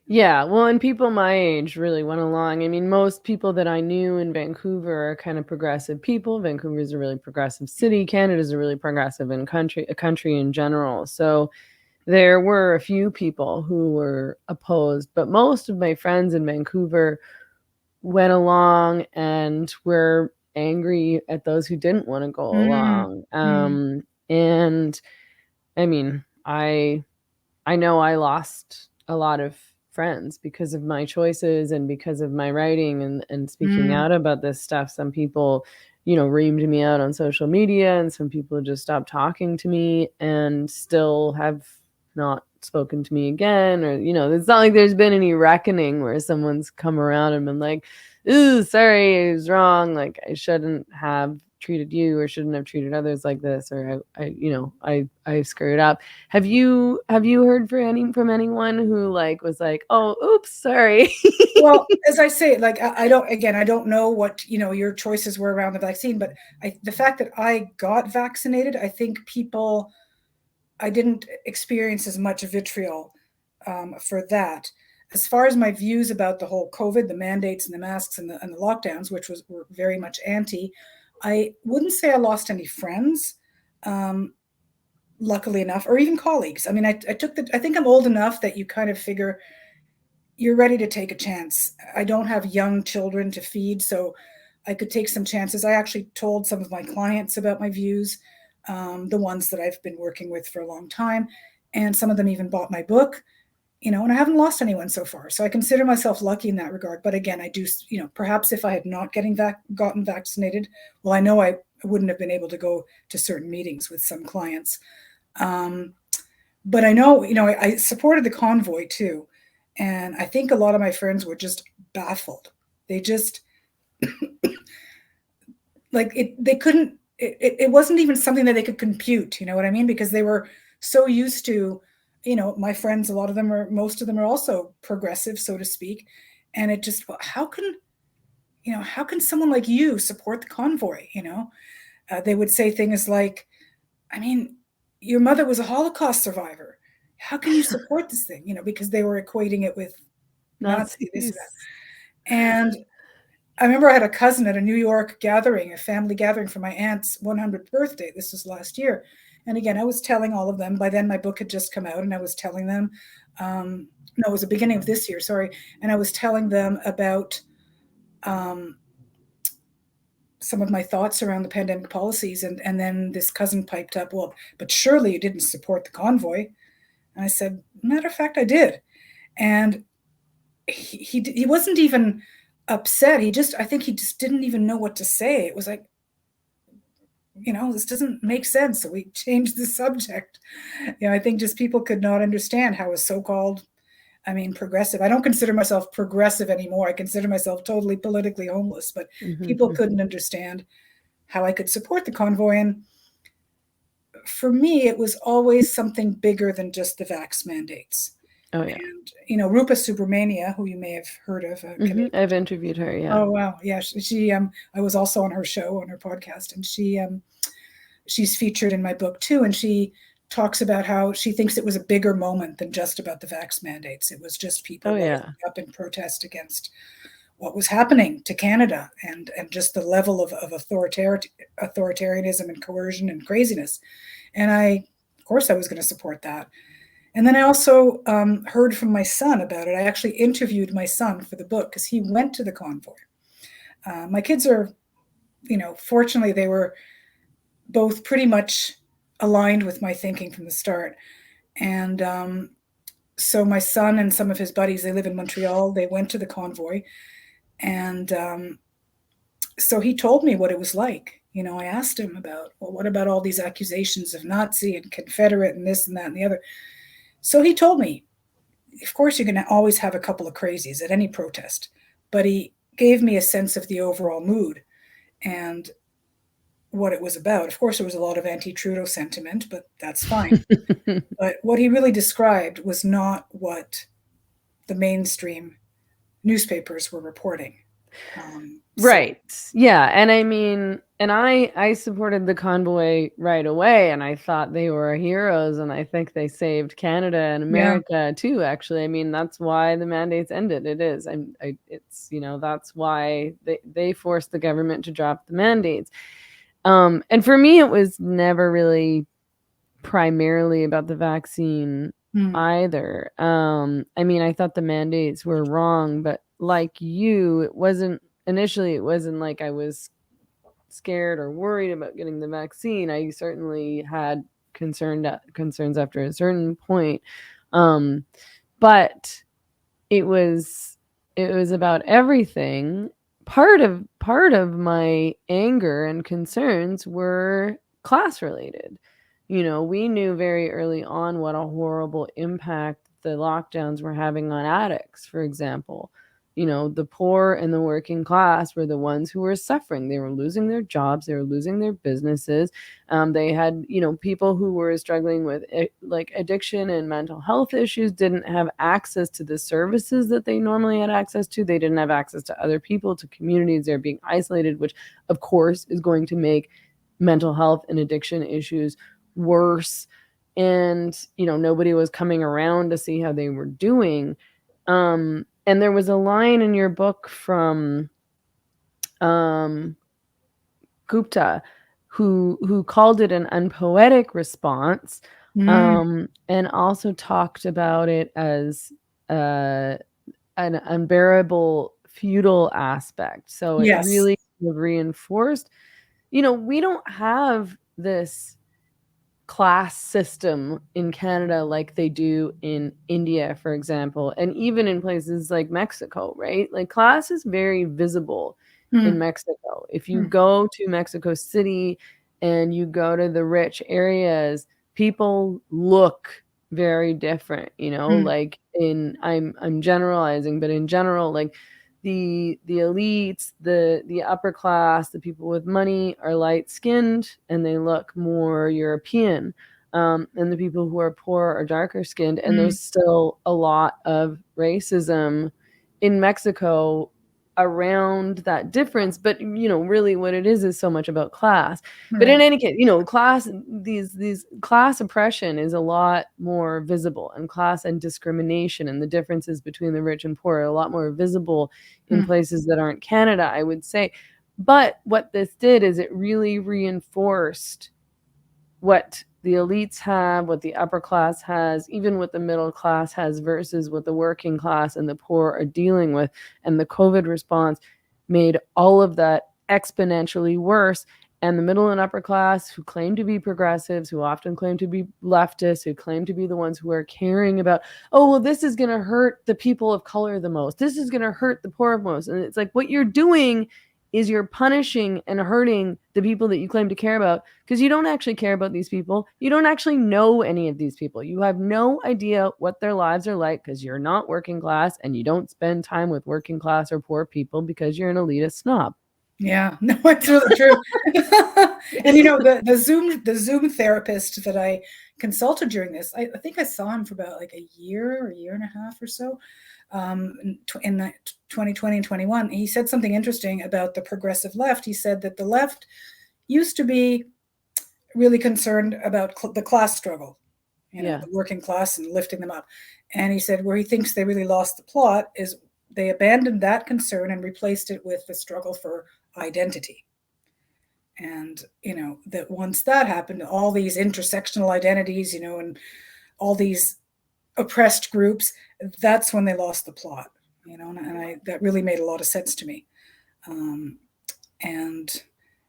Yeah, well, and people my age really went along. I mean, most people that I knew in Vancouver are kind of progressive people. Vancouver is a really progressive city. Canada is a really progressive country in general. So there were a few people who were opposed, but most of my friends in Vancouver went along and were angry at those who didn't want to go along. And I mean, I know I lost a lot of friends because of my choices and because of my writing and speaking out about this stuff. Some people, reamed me out on social media, and some people just stopped talking to me and still have not spoken to me again. Or, it's not like there's been any reckoning where someone's come around and been like, ooh, sorry, I was wrong. Like, I shouldn't have treated you, or shouldn't have treated others like this, or I screwed up. Have you heard from anyone who was like, oh, oops, sorry? Well, as I say, I don't know what your choices were around the vaccine, but the fact that I got vaccinated, I think I didn't experience as much vitriol for that. As far as my views about the whole COVID, the mandates and the masks and the lockdowns, which were very much anti, I wouldn't say I lost any friends, luckily enough, or even colleagues. I mean, I think I'm old enough that you kind of figure you're ready to take a chance. I don't have young children to feed, so I could take some chances. I actually told some of my clients about my views, the ones that I've been working with for a long time, and some of them even bought my book. And I haven't lost anyone so far. So I consider myself lucky in that regard. But again, I do, perhaps if I had not gotten vaccinated, well, I know I wouldn't have been able to go to certain meetings with some clients. But I know, I supported the convoy too. And I think a lot of my friends were just baffled. They just, it wasn't even something that they could compute, you know what I mean? Because they were so used to, my friends, most of them are also progressive, so to speak. And it just, how can someone like you support the convoy? They would say things like, I mean, your mother was a Holocaust survivor. How can you support this thing? Because they were equating it with Nazi, this, that. And I remember I had a cousin at a New York gathering, a family gathering for my aunt's 100th birthday. This was last year. And again, I was telling all of them, by then my book had just come out, and I was telling them, no, it was the beginning of this year, sorry. And I was telling them about some of my thoughts around the pandemic policies. And then this cousin piped up, well, but surely you didn't support the convoy. And I said, matter of fact, I did. And he wasn't even upset. I think he just didn't even know what to say. It was like, this doesn't make sense. So we changed the subject. I think just people could not understand how a so-called I mean, progressive. I don't consider myself progressive anymore. I consider myself totally politically homeless, but people couldn't understand how I could support the convoy. And for me, it was always something bigger than just the vax mandates. Oh, yeah. And, you know, Rupa Subramania, who you may have heard of. I've interviewed her, yeah. Oh, wow. Yeah. She I was also on her show, on her podcast, and she's featured in my book too. And she talks about how she thinks it was a bigger moment than just about the vax mandates. It was just people rising up in protest against what was happening to Canada and just the level of authoritarianism and coercion and craziness. And of course, I was going to support that. And then I also heard from my son about it. I actually interviewed my son for the book because he went to the convoy. My kids are, you know, fortunately, they were both pretty much aligned with my thinking from the start. And so my son and some of his buddies, they live in Montreal, they went to the convoy. And so he told me what it was like. You know, I asked him about, well, what about all these accusations of Nazi and Confederate and this and that and the other? So he told me, of course, you're going to always have a couple of crazies at any protest, but he gave me a sense of the overall mood and what it was about. Of course, there was a lot of anti-Trudeau sentiment, but that's fine. But what he really described was not what the mainstream newspapers were reporting. Right. Yeah. And I mean, and I supported the convoy right away, and I thought they were heroes, and I think they saved Canada and America too, actually. I mean, that's why the mandates ended. It is. It's, you know, that's why they forced the government to drop the mandates. And for me, it was never really primarily about the vaccine either. I mean, I thought the mandates were wrong, but like you, it wasn't like I was scared or worried about getting the vaccine. I certainly had concerns after a certain point. But it was about everything. Part of my anger and concerns were class related. You know, we knew very early on what a horrible impact the lockdowns were having on addicts, for example. You know, the poor and the working class were the ones who were suffering. They were losing their jobs. They were losing their businesses. They had, you know, people who were struggling with like addiction and mental health issues didn't have access to the services that they normally had access to. They didn't have access to other people, to communities. They're being isolated, which of course is going to make mental health and addiction issues worse. And, you know, nobody was coming around to see how they were doing. And there was a line in your book from Gupta who called it an unpoetic response, and also talked about it as an unbearable feudal aspect. So it really reinforced, you know, we don't have this class system in Canada like they do in India, for example, and even in places like Mexico, right? Like class is very visible in Mexico. If you go to Mexico City and you go to the rich areas, people look very different, you know, like I'm generalizing, but in general, like the elites, the upper class, the people with money are light skinned and they look more European. And the people who are poor are darker skinned. And there's still a lot of racism in Mexico around that difference. But, you know, really what it is so much about class. But in any case, you know, class, these class oppression is a lot more visible, and class and discrimination and the differences between the rich and poor are a lot more visible in places that aren't Canada, I would say. But what this did is it really reinforced what the elites have, what the upper class has, even what the middle class has versus what the working class and the poor are dealing with. And the COVID response made all of that exponentially worse. And the middle and upper class, who claim to be progressives, who often claim to be leftists, who claim to be the ones who are caring about, oh, well, this is going to hurt the people of color the most. This is going to hurt the poor most. And it's like, what you're doing is you're punishing and hurting the people that you claim to care about, because you don't actually care about these people. You don't actually know any of these people. You have no idea what their lives are like because you're not working class, and you don't spend time with working class or poor people because you're an elitist snob. Yeah, no, it's really true. And you know, the Zoom therapist that I consulted during this, I think I saw him for about like a year and a half or so, in the 2020 and 21. He said something interesting about the progressive left. He said that the left used to be really concerned about the class struggle, you know, the working class and lifting them up. And he said where he thinks they really lost the plot is they abandoned that concern and replaced it with the struggle for identity. And, you know, that once that happened, all these intersectional identities, you know, and all these oppressed groups, that's when they lost the plot, you know, and that really made a lot of sense to me. And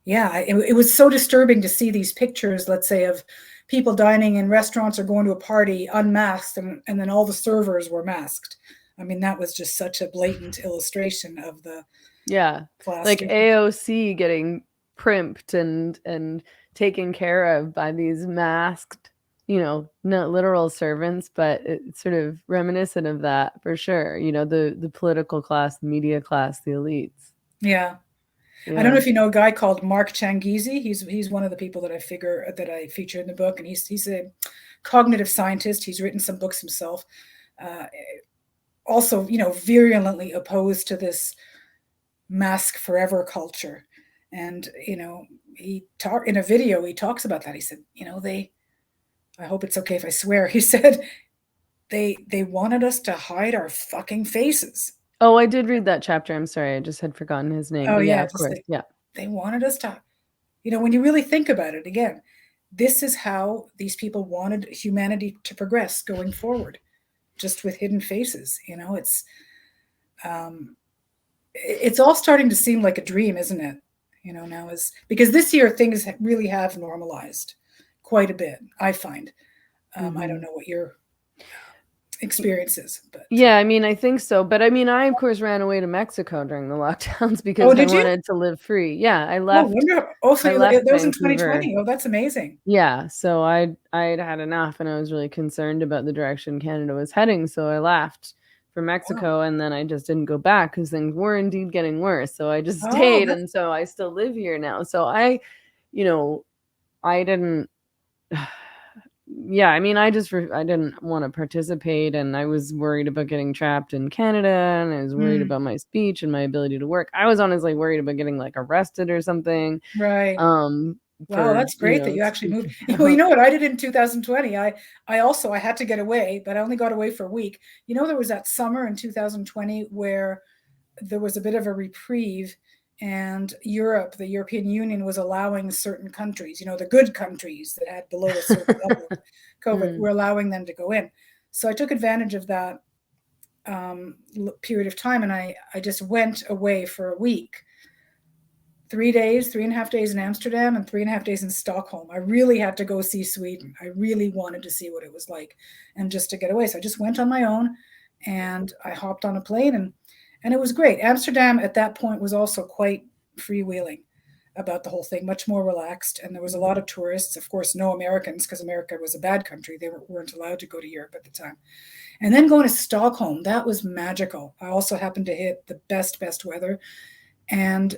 yeah, it was so disturbing to see these pictures, let's say, of people dining in restaurants or going to a party unmasked, and then all the servers were masked. I mean, that was just such a blatant illustration of the class like difference. AOC getting primped and taken care of by these masked, you know, not literal servants, but it's sort of reminiscent of that for sure. You know, the political class, the media class, the elites. Yeah. I don't know if you know a guy called Mark Changizi. He's one of the people that I feature in the book, and he's a cognitive scientist. He's written some books himself. Also, you know, virulently opposed to this mask forever culture. And, you know, in a video, he talks about that. He said, you know, I hope it's okay if I swear. He said, they wanted us to hide our fucking faces. Oh, I did read that chapter. I'm sorry. I just had forgotten his name. Oh, but yeah, of course. like, they wanted us to, you know, when you really think about it, again, this is how these people wanted humanity to progress going forward, just with hidden faces. You know, it's all starting to seem like a dream, isn't it? You know, now because this year things really have normalized quite a bit, I find. I don't know what your experience is, but yeah, I mean, I think so. But I mean, I of course ran away to Mexico during the lockdowns because I wanted to live free. Yeah, I left. So that was in 2020. Oh, that's amazing. Yeah, so I'd had enough, and I was really concerned about the direction Canada was heading. So I left for Mexico, and then I just didn't go back because things were indeed getting worse. So I just stayed, and so I still live here now. So you know, I didn't. Yeah, I mean, I didn't want to participate, and I was worried about getting trapped in Canada, and I was worried about my speech and my ability to work. I was honestly worried about getting like arrested or something. Right. Wow, that's great that you actually moved. Well, you know what I did in 2020? I had to get away, but I only got away for a week. You know, there was that summer in 2020 where there was a bit of a reprieve, and the European Union was allowing certain countries, you know, the good countries that had below a certain level of COVID, were allowing them to go in. So I took advantage of that period of time, and I just went away for a week. 3.5 days in Amsterdam and 3.5 days in Stockholm. I really had to go see Sweden. I really wanted to see what it was like, and just to get away. So I just went on my own, and I hopped on a plane, and it was great. Amsterdam at that point was also quite freewheeling about the whole thing, much more relaxed. And there was a lot of tourists, of course, no Americans, because America was a bad country. They weren't allowed to go to Europe at the time. And then going to Stockholm, that was magical. I also happened to hit the best weather. And,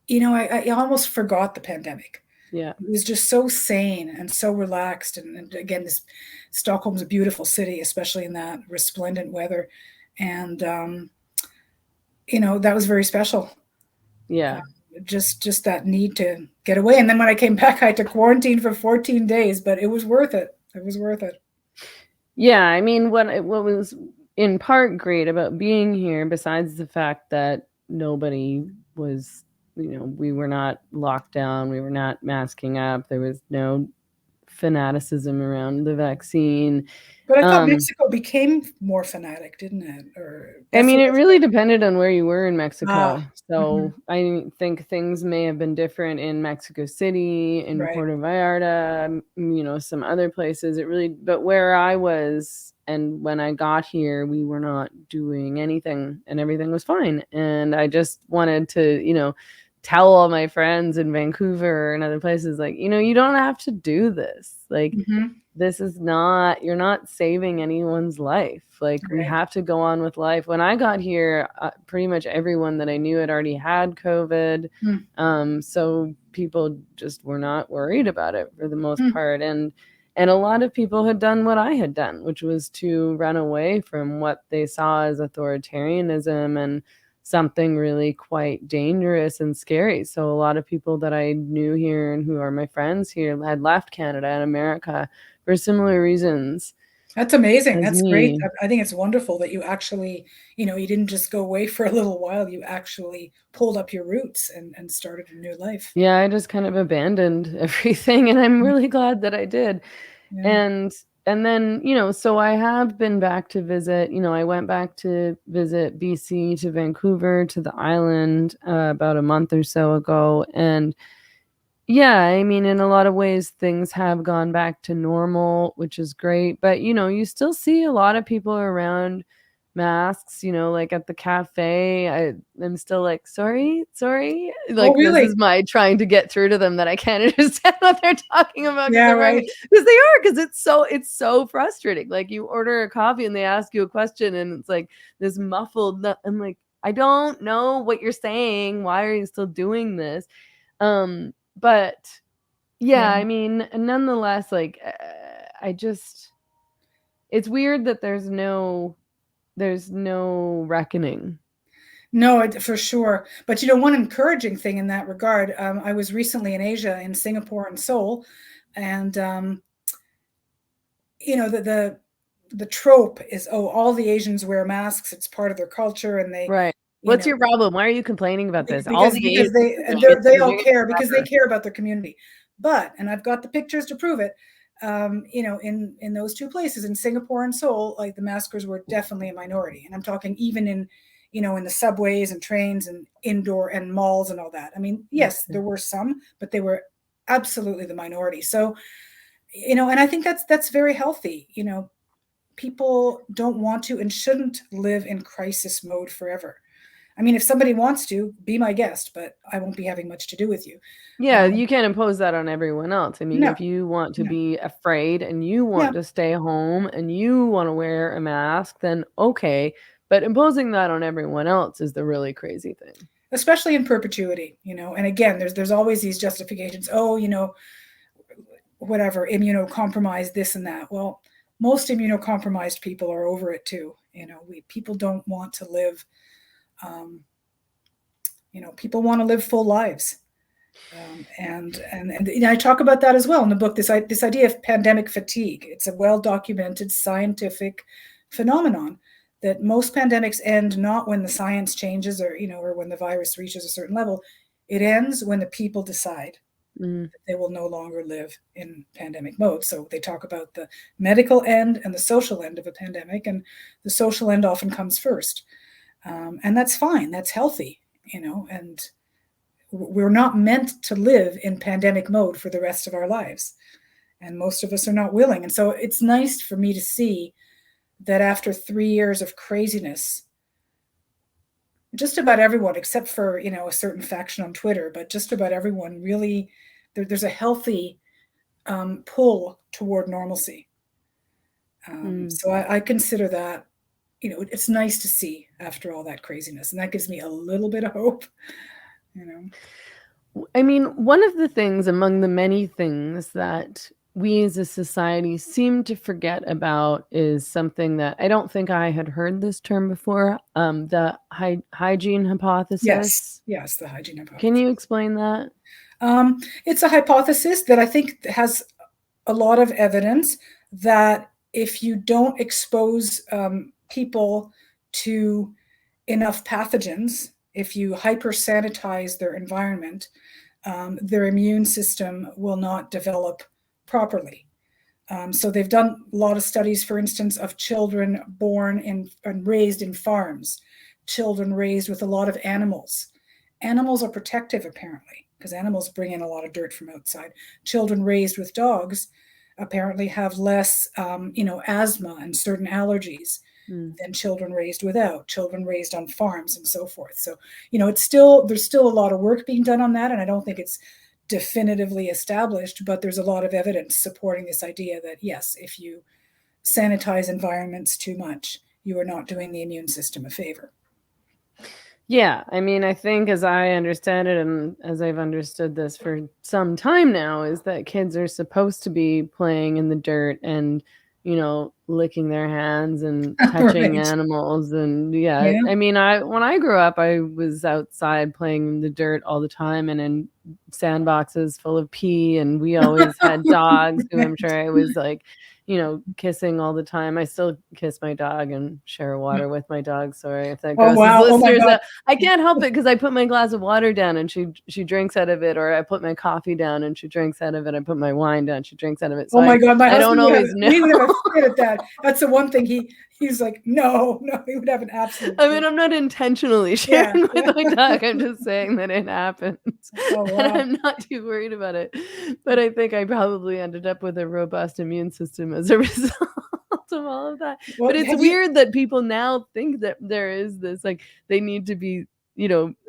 you know, I almost forgot the pandemic. Yeah. It was just so sane and so relaxed. And again, Stockholm's a beautiful city, especially in that resplendent weather. And, you know, that was very special. Yeah. Just that need to get away. And then when I came back, I had to quarantine for 14 days, but it was worth it. It was worth it. Yeah. I mean, what was in part great about being here, besides the fact that nobody was, you know, we were not locked down, we were not masking up, there was no fanaticism around the vaccine. But I thought Mexico became more fanatic, didn't it? I mean, it really depended on where you were in Mexico. So I think things may have been different in Mexico City, in Puerto Vallarta, you know, some other places. But where I was, and when I got here, we were not doing anything and everything was fine. And I just wanted to, tell all my friends in Vancouver and other places, like, you don't have to do this. Like, this is not, you're not saving anyone's life. Like, we have to go on with life. When I got here, pretty much everyone that I knew had already had COVID. So people just were not worried about it for the most part. And a lot of people had done what I had done, which was to run away from what they saw as authoritarianism and something really quite dangerous and scary. So a lot of people that I knew here and who are my friends here had left Canada and America for similar reasons. That's amazing. That's great. I think it's wonderful that you actually, you didn't just go away for a little while. You actually pulled up your roots and started a new life. Yeah, I just kind of abandoned everything, and I'm really glad that I did. Yeah. And then, so I have been back to visit, I went back to visit BC, to Vancouver, to the island about a month or so ago. And yeah, I mean, in a lot of ways, things have gone back to normal, which is great. But, you still see a lot of people around masks, like at the cafe. I'm still like, sorry. Like, really? This is my trying to get through to them that I can't understand what they're talking about. Yeah, right. Because it's so frustrating. Like, you order a coffee and they ask you a question and it's like this muffled, I'm like, I don't know what you're saying. Why are you still doing this? But yeah, I mean, nonetheless, like, it's weird that there's no reckoning. No, for sure. But, one encouraging thing in that regard, I was recently in Asia, in Singapore and Seoul, and, the trope is, all the Asians wear masks. It's part of their culture. And they, right. What's your problem? Why are you complaining about this? Because they all care, because they care about their community. But, and I've got the pictures to prove it, in those two places, in Singapore and Seoul, like, the maskers were definitely a minority. And I'm talking even in the subways and trains and indoor and malls and all that. I mean, yes, there were some, but they were absolutely the minority. So, and I think that's very healthy. People don't want to and shouldn't live in crisis mode forever. I mean, if somebody wants to, be my guest, but I won't be having much to do with you. Yeah, you can't impose that on everyone else. I mean, if you want to be afraid and you want to stay home and you want to wear a mask, then okay. But imposing that on everyone else is the really crazy thing. Especially in perpetuity, and again, there's always these justifications. Oh, whatever, immunocompromised, this and that. Well, most immunocompromised people are over it too. People don't want to live, people want to live full lives. And I talk about that as well in the book, this idea of pandemic fatigue. It's a well-documented scientific phenomenon that most pandemics end not when the science changes or when the virus reaches a certain level. It ends when the people decide that they will no longer live in pandemic mode. So they talk about the medical end and the social end of a pandemic, and the social end often comes first. And that's fine. That's healthy, and we're not meant to live in pandemic mode for the rest of our lives. And most of us are not willing. And so it's nice for me to see that after 3 years of craziness, just about everyone, except for, a certain faction on Twitter, but just about everyone really, there's a healthy pull toward normalcy. So I consider that, it's nice to see after all that craziness. And that gives me a little bit of hope, I mean, one of the things among the many things that we as a society seem to forget about is something that I don't think I had heard this term before, the hygiene hypothesis. Yes, the hygiene hypothesis. Can you explain that? It's a hypothesis that I think has a lot of evidence that if you don't expose people to enough pathogens, if you hyper-sanitize their environment, their immune system will not develop properly. So they've done a lot of studies, for instance, of children born and raised in farms, children raised with a lot of animals. Animals are protective, apparently, because animals bring in a lot of dirt from outside. Children raised with dogs, apparently have less, asthma and certain allergies than children raised without, children raised on farms and so forth. So, there's still a lot of work being done on that, and I don't think it's definitively established, but there's a lot of evidence supporting this idea that, yes, if you sanitize environments too much, you are not doing the immune system a favor. Yeah, I mean, I think as I understand it, and as I've understood this for some time now, is that kids are supposed to be playing in the dirt and, licking their hands and touching Right. animals. And yeah, Yeah. I mean, when I grew up, I was outside playing in the dirt all the time and in sandboxes full of pee. And we always had dogs who I'm sure I was like, kissing all the time. I still kiss my dog and share water with my dog. Sorry if that Oh, grosses wow. Oh, my listeners God. out. I can't help it because I put my glass of water down and she drinks out of it, or I put my coffee down and she drinks out of it. I put my wine down, she drinks out of it. So Oh, my God. My I don't husband always know. we would have a fit at that. That's the one thing he's like, no, he would have an absolute I mean, I'm not intentionally sharing with my dog. I'm just saying that it happens. Oh, wow. And I'm not too worried about it. But I think I probably ended up with a robust immune system as a result of all of that. Well, but it's weird that people now think that there is this, like, they need to be,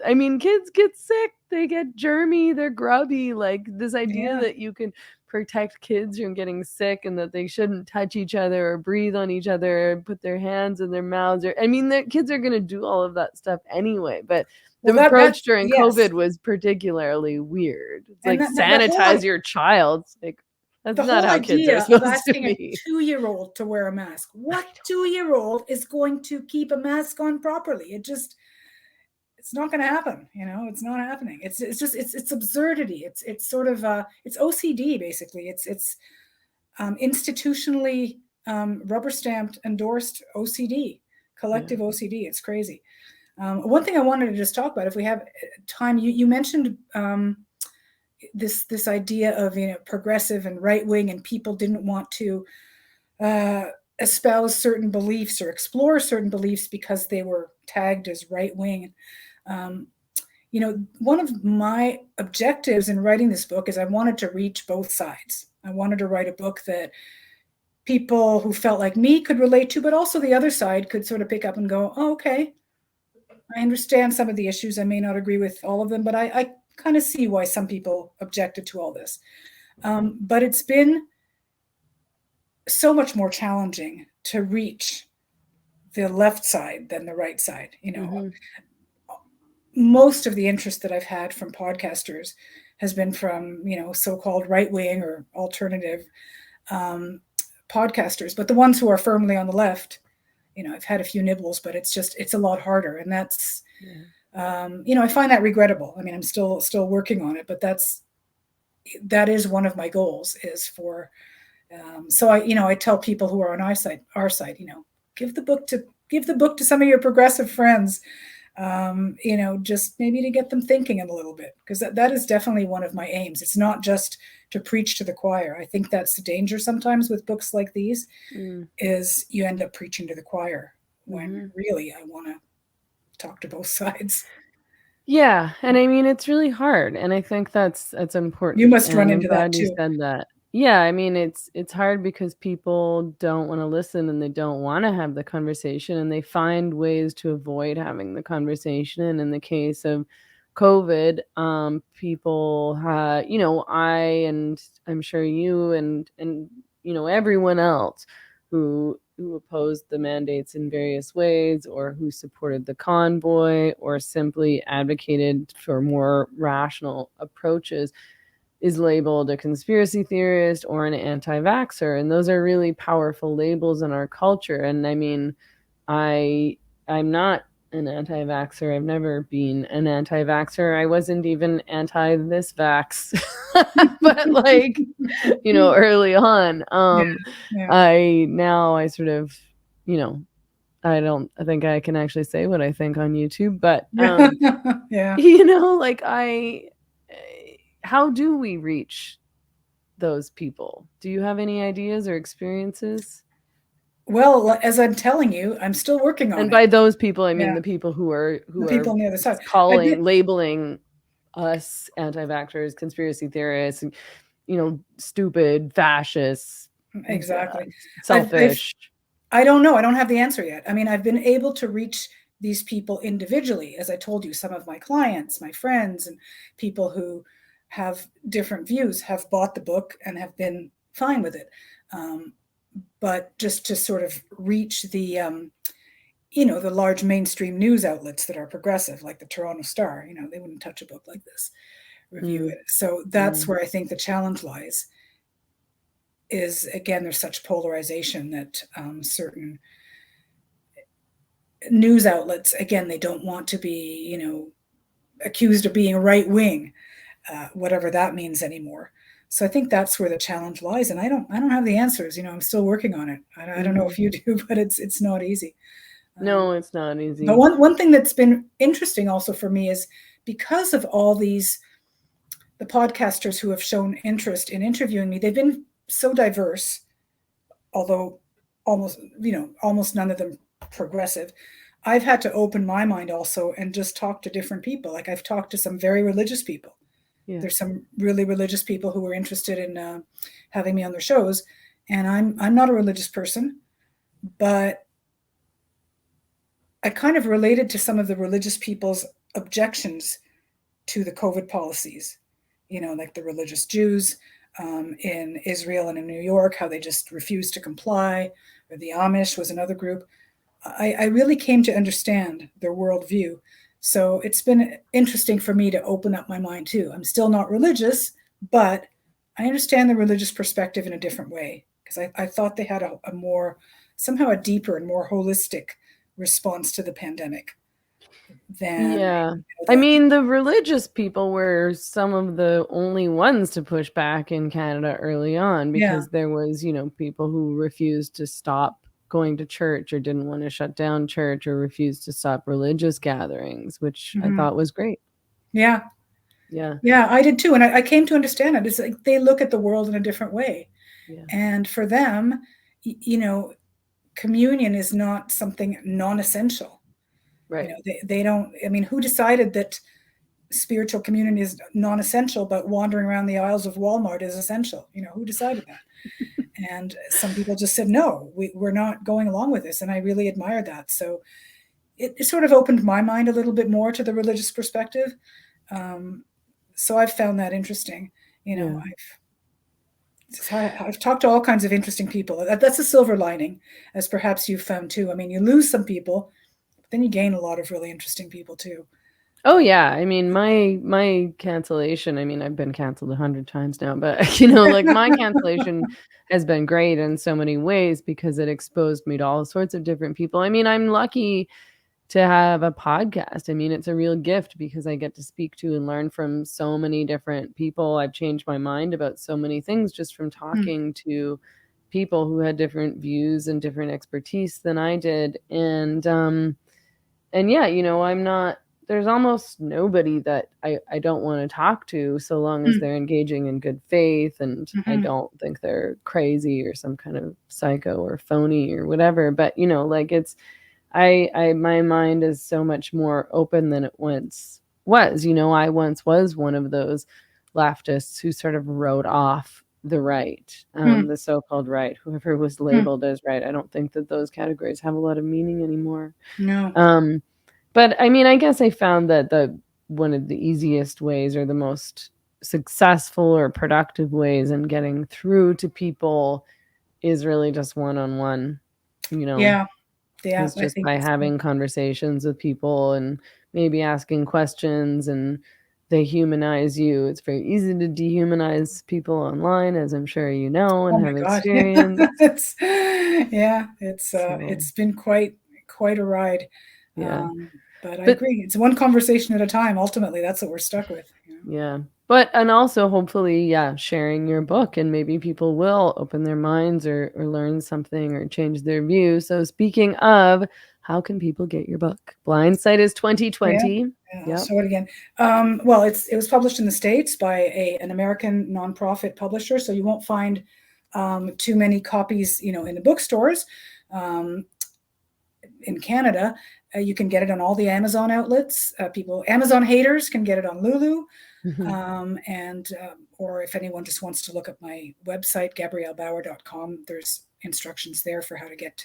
I mean, kids get sick, they get germy, they're grubby. Like, this idea that you can protect kids from getting sick and that they shouldn't touch each other or breathe on each other or put their hands in their mouths. I mean, the kids are going to do all of that stuff anyway. But the approach during COVID was particularly weird. It's like, sanitize your child. It's like, that's not how kids are supposed to be. The whole idea of asking a 2-year-old to wear a mask. What 2-year-old is going to keep a mask on properly? It's not going to happen. It's not happening. It's absurdity. It's sort of it's OCD basically. It's institutionally rubber stamped, endorsed OCD, collective OCD. It's crazy. One thing I wanted to just talk about, if we have time, you mentioned this idea of progressive and right wing, and people didn't want to espouse certain beliefs or explore certain beliefs because they were tagged as right wing. One of my objectives in writing this book is I wanted to reach both sides. I wanted to write a book that people who felt like me could relate to, but also the other side could sort of pick up and go, oh, okay, I understand some of the issues. I may not agree with all of them, but I kind of see why some people objected to all this. But it's been so much more challenging to reach the left side than the right side. Most of the interest that I've had from podcasters has been from, so-called right-wing or alternative podcasters, but the ones who are firmly on the left, I've had a few nibbles, but it's a lot harder. And that's, I find that regrettable. I mean, I'm still working on it, but that is one of my goals, is for, so I tell people who are on our side, give the book to some of your progressive friends, just maybe to get them thinking a little bit, because that is definitely one of my aims. It's not just to preach to the choir. I think that's the danger sometimes with books like these, is you end up preaching to the choir when really I want to talk to both sides. Yeah, and I mean, it's really hard, and I think that's important. You must run into that too. You said that. Yeah, I mean, it's hard because people don't want to listen and they don't want to have the conversation, and they find ways to avoid having the conversation. And in the case of COVID, people had, I, and I'm sure you and everyone else who opposed the mandates in various ways, or who supported the convoy, or simply advocated for more rational approaches, is labeled a conspiracy theorist or an anti-vaxxer. And those are really powerful labels in our culture. And I mean, I'm not an anti-vaxxer. I've never been an anti-vaxxer. I wasn't even anti this vax, but like, early on, I sort of, I think I can actually say what I think on YouTube, but, how do we reach those people? Do you have any ideas or experiences? Well, as I'm telling you, I'm still working on it. And by those people, I mean the people who are people on the other side, labeling us anti-vaxxers, conspiracy theorists, stupid, fascist, Exactly. selfish. I don't know. I don't have the answer yet. I mean, I've been able to reach these people individually, as I told you, some of my clients, my friends, and people who have different views have bought the book and have been fine with it. But just to sort of reach the the large mainstream news outlets that are progressive, like the Toronto Star, they wouldn't touch a book like this, review it. So that's where I think the challenge lies. Is, again, there's such polarization that certain news outlets, again, they don't want to be, accused of being right wing, whatever that means anymore. So I think that's where the challenge lies, and I don't have the answers. I'm still working on it. I don't know if you do, but it's not easy. No, it's not easy. But one thing that's been interesting also for me is because of all the podcasters who have shown interest in interviewing me, they've been so diverse, although almost none of them progressive. I've had to open my mind also and just talk to different people. Like I've talked to some very religious people. Yeah. There's some really religious people who were interested in having me on their shows, and I'm not a religious person, but I kind of related to some of the religious people's objections to the COVID policies, like the religious Jews in Israel and in New York, how they just refused to comply, or the Amish was another group. I really came to understand their worldview. So it's been interesting for me to open up my mind too. I'm still not religious, but I understand the religious perspective in a different way, because I thought they had a more, somehow a deeper and more holistic response to the pandemic than. Yeah. I mean, the religious people were some of the only ones to push back in Canada early on, because there was, people who refused to stop going to church or didn't want to shut down church or refused to stop religious gatherings, which I thought was great. Yeah. Yeah. Yeah, I did too. And I came to understand it. It's like they look at the world in a different way. Yeah. And for them, communion is not something non-essential. Right. They don't, I mean, who decided that spiritual communion is non-essential, but wandering around the aisles of Walmart is essential? Who decided that? And some people just said, no, we're not going along with this. And I really admired that. So it sort of opened my mind a little bit more to the religious perspective. So I've found that interesting. I've talked to all kinds of interesting people. That's a silver lining, as perhaps you've found too. I mean, you lose some people, but then you gain a lot of really interesting people too. Oh yeah, I mean, my cancellation, I mean, I've been canceled 100 times now, but like my cancellation has been great in so many ways because it exposed me to all sorts of different people. I mean, I'm lucky to have a podcast. I mean, it's a real gift because I get to speak to and learn from so many different people. I've changed my mind about so many things just from talking to people who had different views and different expertise than I did. And yeah, I'm not, there's almost nobody that I don't want to talk to so long as they're engaging in good faith and I don't think they're crazy or some kind of psycho or phony or whatever. But, like it's, my mind is so much more open than it once was. I once was one of those leftists who sort of wrote off the right, the so-called right, whoever was labeled as right. I don't think that those categories have a lot of meaning anymore. No. But I mean, I guess I found that one of the easiest ways or the most successful or productive ways in getting through to people is really just one-on-one, Yeah. It's just by having conversations with people and maybe asking questions, and they humanize you. It's very easy to dehumanize people online, as I'm sure you know and have experienced. It's been quite a ride. Yeah. But I agree. It's one conversation at a time. Ultimately, that's what we're stuck with. Yeah. And also hopefully, sharing your book, and maybe people will open their minds or learn something or change their view. So speaking of, how can people get your book? Blindsight is 2020. I'll show it again. Well, it was published in the States by an American nonprofit publisher, so you won't find too many copies, in the bookstores. In Canada, you can get it on all the Amazon outlets. Amazon haters can get it on Lulu, or if anyone just wants to look at my website, GabrielleBauer.com, there's instructions there for how to get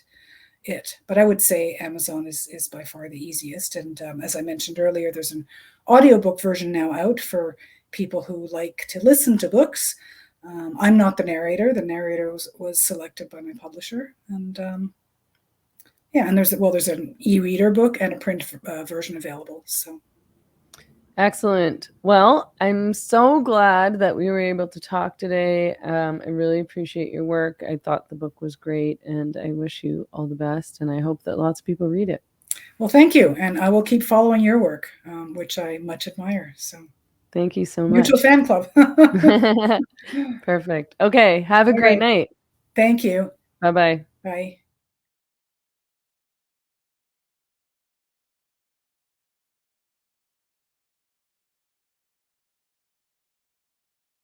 it. But I would say Amazon is by far the easiest. And as I mentioned earlier, there's an audiobook version now out for people who like to listen to books. I'm not the narrator. The narrator was selected by my publisher. And and there's an e-reader book and a print version available. So. Excellent. Well, I'm so glad that we were able to talk today. I really appreciate your work. I thought the book was great, and I wish you all the best, and I hope that lots of people read it. Well, thank you, and I will keep following your work, which I much admire. So, thank you so much. Mutual fan club. Perfect. Okay, have a great night. Thank you. Bye-bye. Bye.